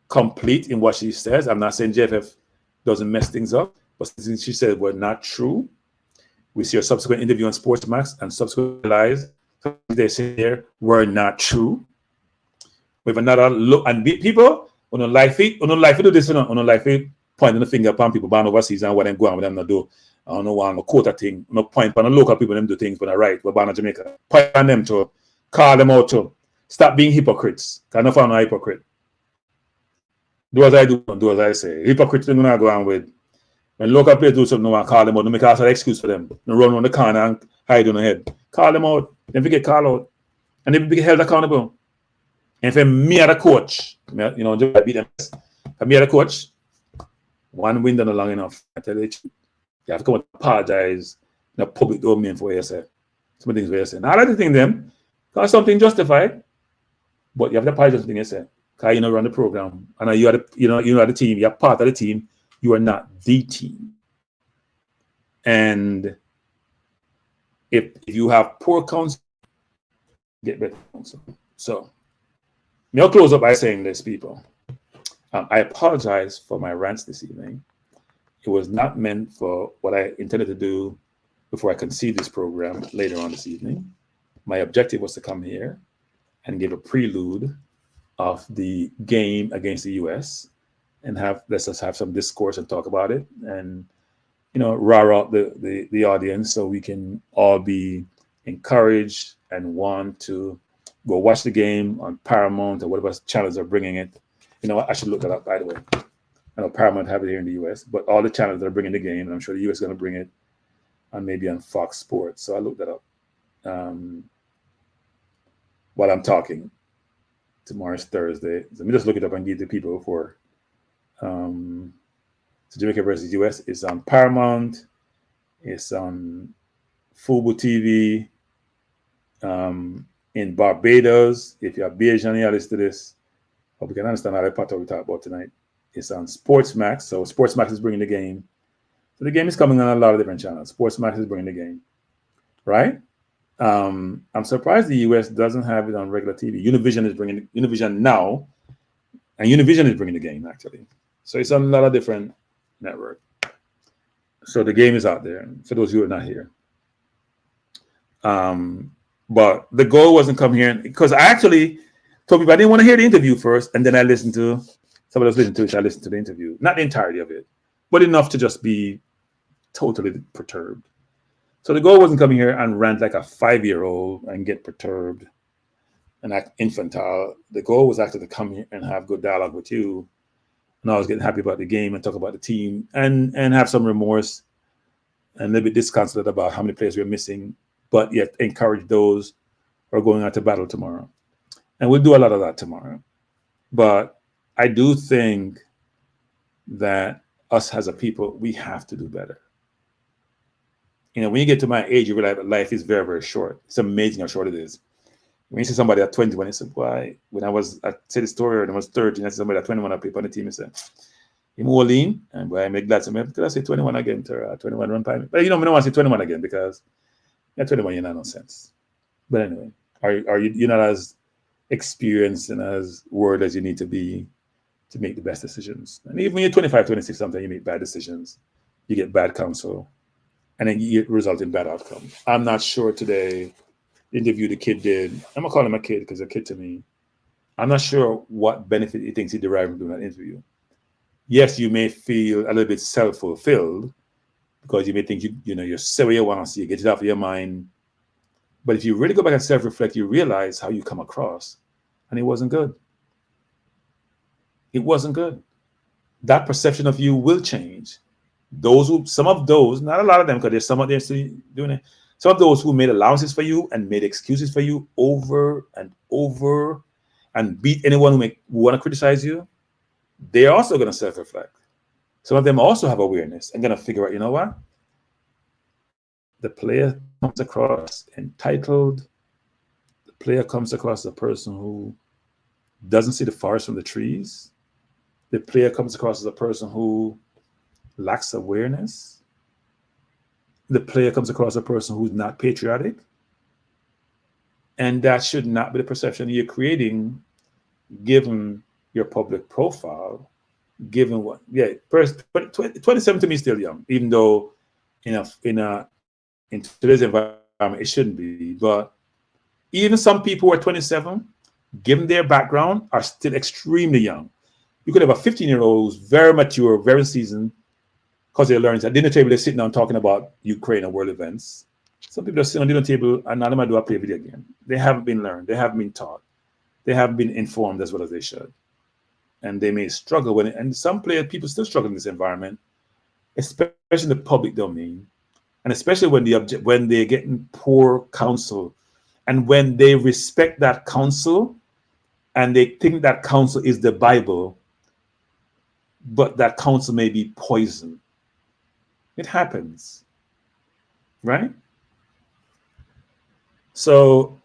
complete in what she says. I'm not saying JFF doesn't mess things up, but since she said were not true, we see her subsequent interview on Sportsmax and subsequent lies they say there were not true. We have another look and beat people on a life it do this, on a life it pointing the finger upon people born overseas and what them go on with them not do. I don't know why I'm a quote a thing, no point on the local people them do things when I right, but born in Jamaica. Point on them to call them out to stop being hypocrites. Because I don't a hypocrite. Do as I do, do as I say. Hypocrites do not go on with. When local players do something, no one call them out. No make an excuse for them. No run on the corner and hide on the head. Call them out. Then we get called out. And they be held accountable. And if me as a coach, just beat them. If me as a coach, one win done long enough. I tell you, you have to come and apologize in a public domain for what you say. Some things where you say. Now, I like to think them, because something justified, but you have to apologize for something you say. Because you run the program. And you are the team, you're part of the team, you are not the team. And if you have poor counsel, get better counsel. So, I'll close up by saying this, people. I apologize for my rants this evening. It was not meant for what I intended to do before I conceived this program later on this evening. My objective was to come here and give a prelude of the game against the US and let's just have some discourse and talk about it and rile out the audience so we can all be encouraged and want to go watch the game on Paramount or whatever channels are bringing it. You know what? I should look that up, by the way. I know Paramount have it here in the US, but all the channels that are bringing the game, and I'm sure the US is going to bring it on maybe on Fox Sports. So I looked that up while I'm talking. Tomorrow's Thursday. So let me just look it up and give the people for so Jamaica versus US. It's on Paramount. It's on Fubo TV. In Barbados, if you are Bajan, you listen to this, hope you can understand how the part we talk about tonight. It's on Sportsmax. So Sportsmax is bringing the game. So the game is coming on a lot of different channels. Sportsmax is bringing the game, right? I'm surprised the US doesn't have it on regular TV. Univision is bringing Univision now, and Univision is bringing the game actually. So it's on a lot of different networks. So the game is out there for those who are not here. But the goal wasn't come here because I actually told people I didn't want to hear the interview first, and then I listened to somebody else listened to it. I listened to the interview, not the entirety of it, but enough to just be totally perturbed. So the goal wasn't coming here and rant like a 5-year-old and get perturbed and act infantile. The goal was actually to come here and have good dialogue with you. And I was getting happy about the game and talk about the team and have some remorse and a little bit disconsolate about how many players we're missing, but yet encourage those who are going out to battle tomorrow. And we'll do a lot of that tomorrow. But I do think that us as a people, we have to do better. When you get to my age, you realize that life is very, very short. It's amazing how short it is. When you see somebody at 21, you say, why? When I said the story when I was 13, I see somebody at 21 up on the team, and said, I'm all lean, and boy, I make glad to me. Could I say 21 again to 21 run time? But I don't want to say 21 again because at 21, you're not no sense. But anyway, are you you're not as experienced and as word as you need to be to make the best decisions. And even when you're 25, 26, sometimes you make bad decisions, you get bad counsel, and then you result in bad outcomes. I'm not sure today, the interview the kid did, I'm gonna call him a kid because a kid to me, I'm not sure what benefit he thinks he derived from doing that interview. Yes, you may feel a little bit self-fulfilled because you may think you say what you want to see, you get it off of your mind. But if you really go back and self-reflect, you realize how you come across, and it wasn't good. It wasn't good. That perception of you will change. Some of those, not a lot of them, because there's some of them still doing it. Some of those who made allowances for you and made excuses for you over and over and beat anyone who want to criticize you, they're also going to self-reflect. Some of them also have awareness and going to figure out, you know what? The player comes across entitled. The player comes across a person who doesn't see the forest from the trees. The player comes across as a person who lacks awareness. The player comes across as a person who's not patriotic. And that should not be the perception you're creating, given your public profile, given what, 27 to me is still young, even though in today's environment, it shouldn't be. But even some people who are 27, given their background, are still extremely young. You could have a 15-year-old who's very mature, very seasoned, because they're learning. At dinner table, they're sitting down talking about Ukraine and world events. Some people are sitting on the dinner table and now they might do a play video game. They haven't been learned. They haven't been taught. They haven't been informed as well as they should. And they may struggle with it. And some people still struggle in this environment, especially in the public domain. And especially when they're getting poor counsel, and when they respect that counsel and they think that counsel is the Bible, but that counsel may be poison. It happens, right? So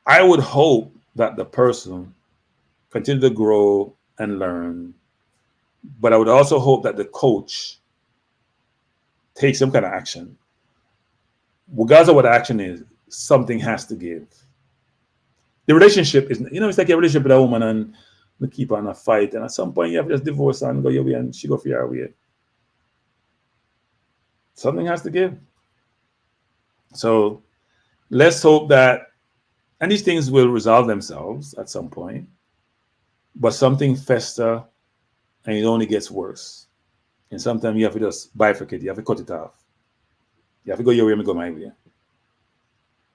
I would hope that the person continue to grow and learn, but I would also hope that the coach takes some kind of action. Regardless of what the action is, something has to give. The relationship is, it's like a relationship with a woman and you keep on a fight, and at some point you have to just divorce her and go your way and she go for your way. Something has to give. So let's hope that, and these things will resolve themselves at some point, but something fester and it only gets worse. And sometimes you have to just bifurcate, you have to cut it off. You have to go your way and go my way.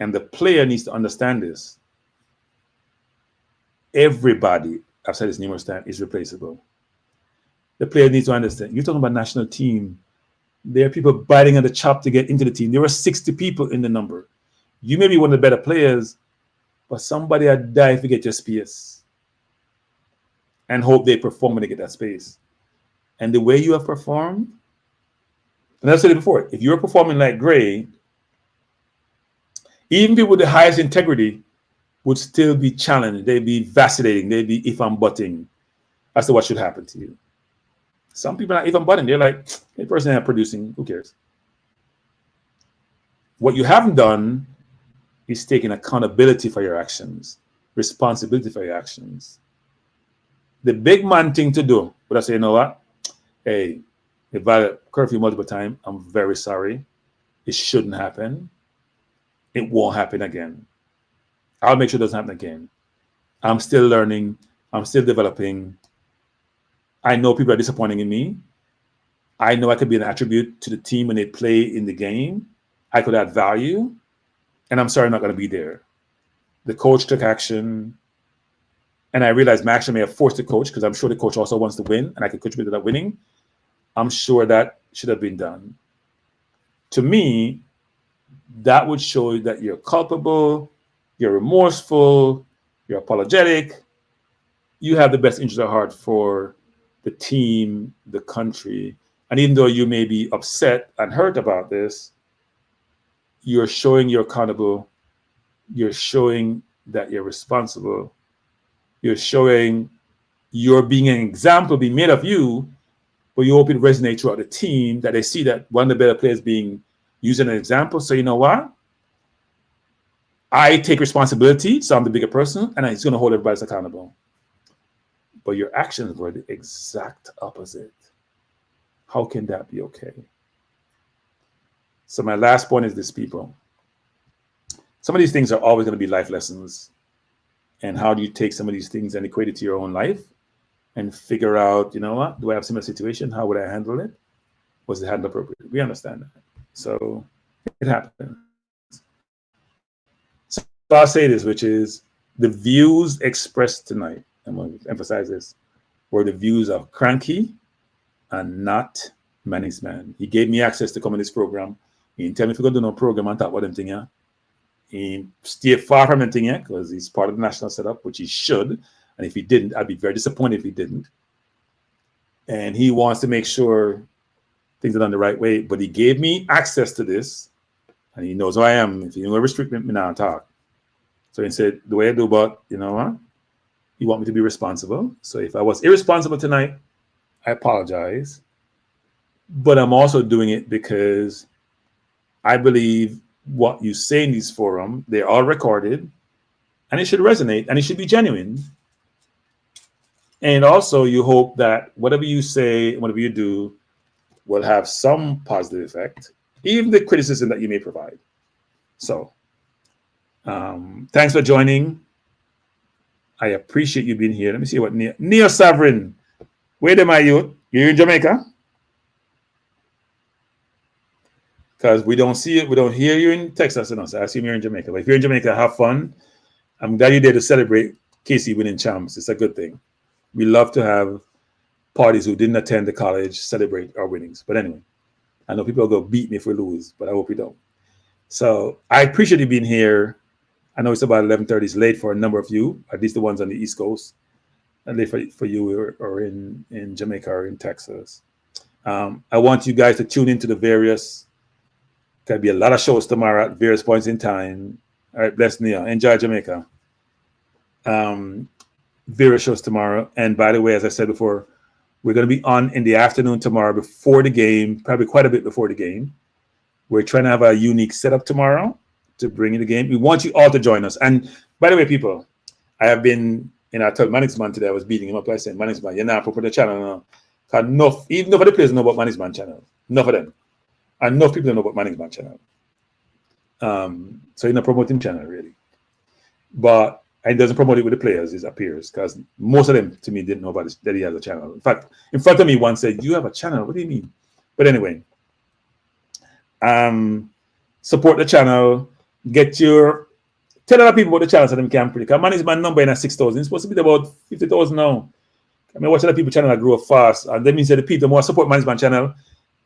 And the player needs to understand this. Everybody, I've said this numerous times, is replaceable. The player needs to understand. You're talking about national team. There are people biting on the chop to get into the team. There were 60 people in the number. You may be one of the better players, but somebody had died to get your space and hope they perform when they get that space. And the way you have performed, and I've said it before, if you're performing like Gray, even people with the highest integrity would still be challenged. They'd be vacillating. They'd be if I'm butting as to what should happen to you. Some people are not even butting. They're like, hey, person not producing, who cares? What you haven't done is taking accountability for your actions, responsibility for your actions. The big man thing to do, but I say, you know what? Hey, if I curfew multiple times, I'm very sorry. It shouldn't happen. It won't happen again. I'll make sure it doesn't happen again. I'm still learning. I'm still developing. I know people are disappointing in me. I know I could be an attribute to the team when they play in the game. I could add value. And I'm sorry I'm not going to be there. The coach took action. And I realized my action may have forced the coach, because I'm sure the coach also wants to win, and I could contribute to that winning. I'm sure that should have been done. To me, that would show you that you're culpable, you're remorseful, you're apologetic, you have the best interest at heart for the team, the country. And even though you may be upset and hurt about this, you're showing you're accountable. You're showing that you're responsible. You're showing you're being an example being made of you, but you hope it resonates throughout the team, that they see that one of the better players being used as an example. So you know what? I take responsibility, so I'm the bigger person, and it's going to hold everybody accountable. But your actions were the exact opposite. How can that be okay? So my last point is this, people. Some of these things are always going to be life lessons. And how do you take some of these things and equate it to your own life and figure out, you know what, do I have a similar situation? How would I handle it? Was it handled appropriately? We understand that. So it happens. So I'll say this, which is the views expressed tonight, I'm going to emphasize this, were the views of Kranky and not Manny's man. He gave me access to come in this program. He didn't tell me if we're going to do no program on top of them thing here. He stayed far from anything yet because he's part of the national setup, which he should. And if he didn't, I'd be very disappointed if he didn't. And he wants to make sure things are done the right way. But he gave me access to this, and he knows who I am. If you don't restrict me now, talk. So he said, the way I do about, you know what? You want me to be responsible. So if I was irresponsible tonight, I apologize. But I'm also doing it because I believe what you say in these forums, they're all recorded, and it should resonate, and it should be genuine. And also you hope that whatever you say, whatever you do, will have some positive effect, even the criticism that you may provide. So thanks for joining. I appreciate you being here. Let me see what Neo Sovereign. Where am I, you? You're in Jamaica? Because we don't see it, we don't hear you in Texas enough. So I assume you're in Jamaica. But if you're in Jamaica, have fun. I'm glad you're there to celebrate KC winning champs. It's a good thing. We love to have parties who didn't attend the college celebrate our winnings. But anyway, I know people are going to beat me if we lose, but I hope we don't. So I appreciate you being here. I know it's about 11:30. It's late for a number of you, at least the ones on the East Coast. And late for you or in Jamaica or in Texas. I want you guys to tune into the various. There'll be a lot of shows tomorrow at various points in time. All right, bless Nia. Enjoy Jamaica. Various shows tomorrow. And by the way, as I said before, we're going to be on in the afternoon tomorrow before the game, probably quite a bit before the game. We're trying to have a unique setup tomorrow to bring in the game. We want you all to join us. And by the way, people, I have been, I told Manixman today, I was beating him up. I said, Manixman, you're not proper the channel now. Enough, even nobody players know about Manixman channel. Enough of them. Enough people don't know about Manixman channel. So you're not promoting channel really. But and he doesn't promote it with the players, it appears, because most of them to me didn't know about that he has a channel. In fact, in front of me one said, you have a channel? What do you mean? But anyway, support the channel, tell other people about the channel so they can predict. Manixman number in at 6,000. It's supposed to be about 50,000 now. I mean, watch other people channel that grow fast. And that means that the people more support Manixman channel.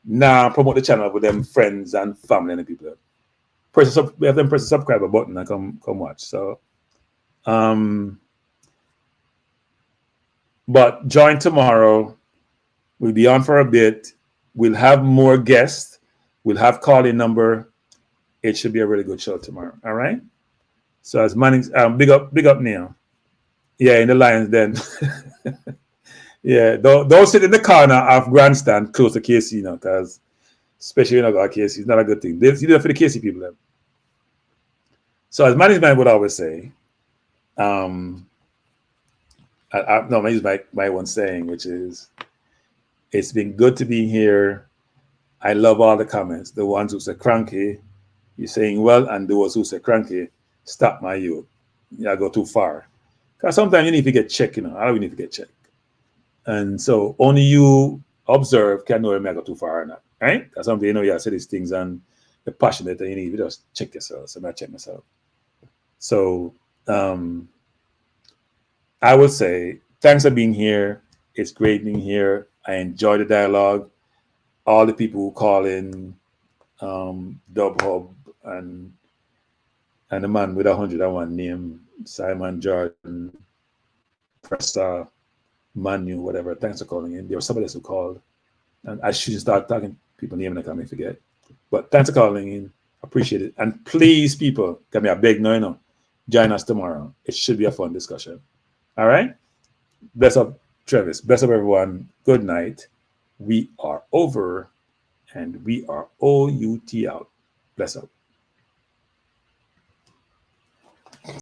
Now promote the channel with them friends and family and the people. We have them press the subscriber button and come watch. So, but join tomorrow. We'll be on for a bit. We'll have more guests. We'll have call-in number. It should be a really good show tomorrow. All right. So as Manning, big up Neil. Yeah, in the Lions Den. Yeah, don't sit in the corner of grandstand close to KC now, because especially when I got KC, it's not a good thing. You do it for the KC people. Then. So as management would always say, no, I use my one saying, which is, it's been good to be here. I love all the comments. The ones who say Kranky, you're saying well, and those who say Kranky, stop my youth. I go too far. Because sometimes you need to get checked, I don't need to get checked. And so only you observe can know if I go too far or not, right? Because sometimes you say these things and you're passionate and you need to just check yourself. So I check myself. So I would say thanks for being here. It's great being here. I enjoy the dialogue. All the people who call in, Dub Hub and the man with 101 name, Simon Jordan, Presta, Manu, whatever. Thanks for calling in. There was somebody else who called, and I should start talking people name and I can't forget. But thanks for calling in. Appreciate it. And please, people, come here, beg no, Join us tomorrow. It should be a fun discussion. All right. Bless up, Travis. Bless up, everyone. Good night. We are over, and we are OUT out. Bless up.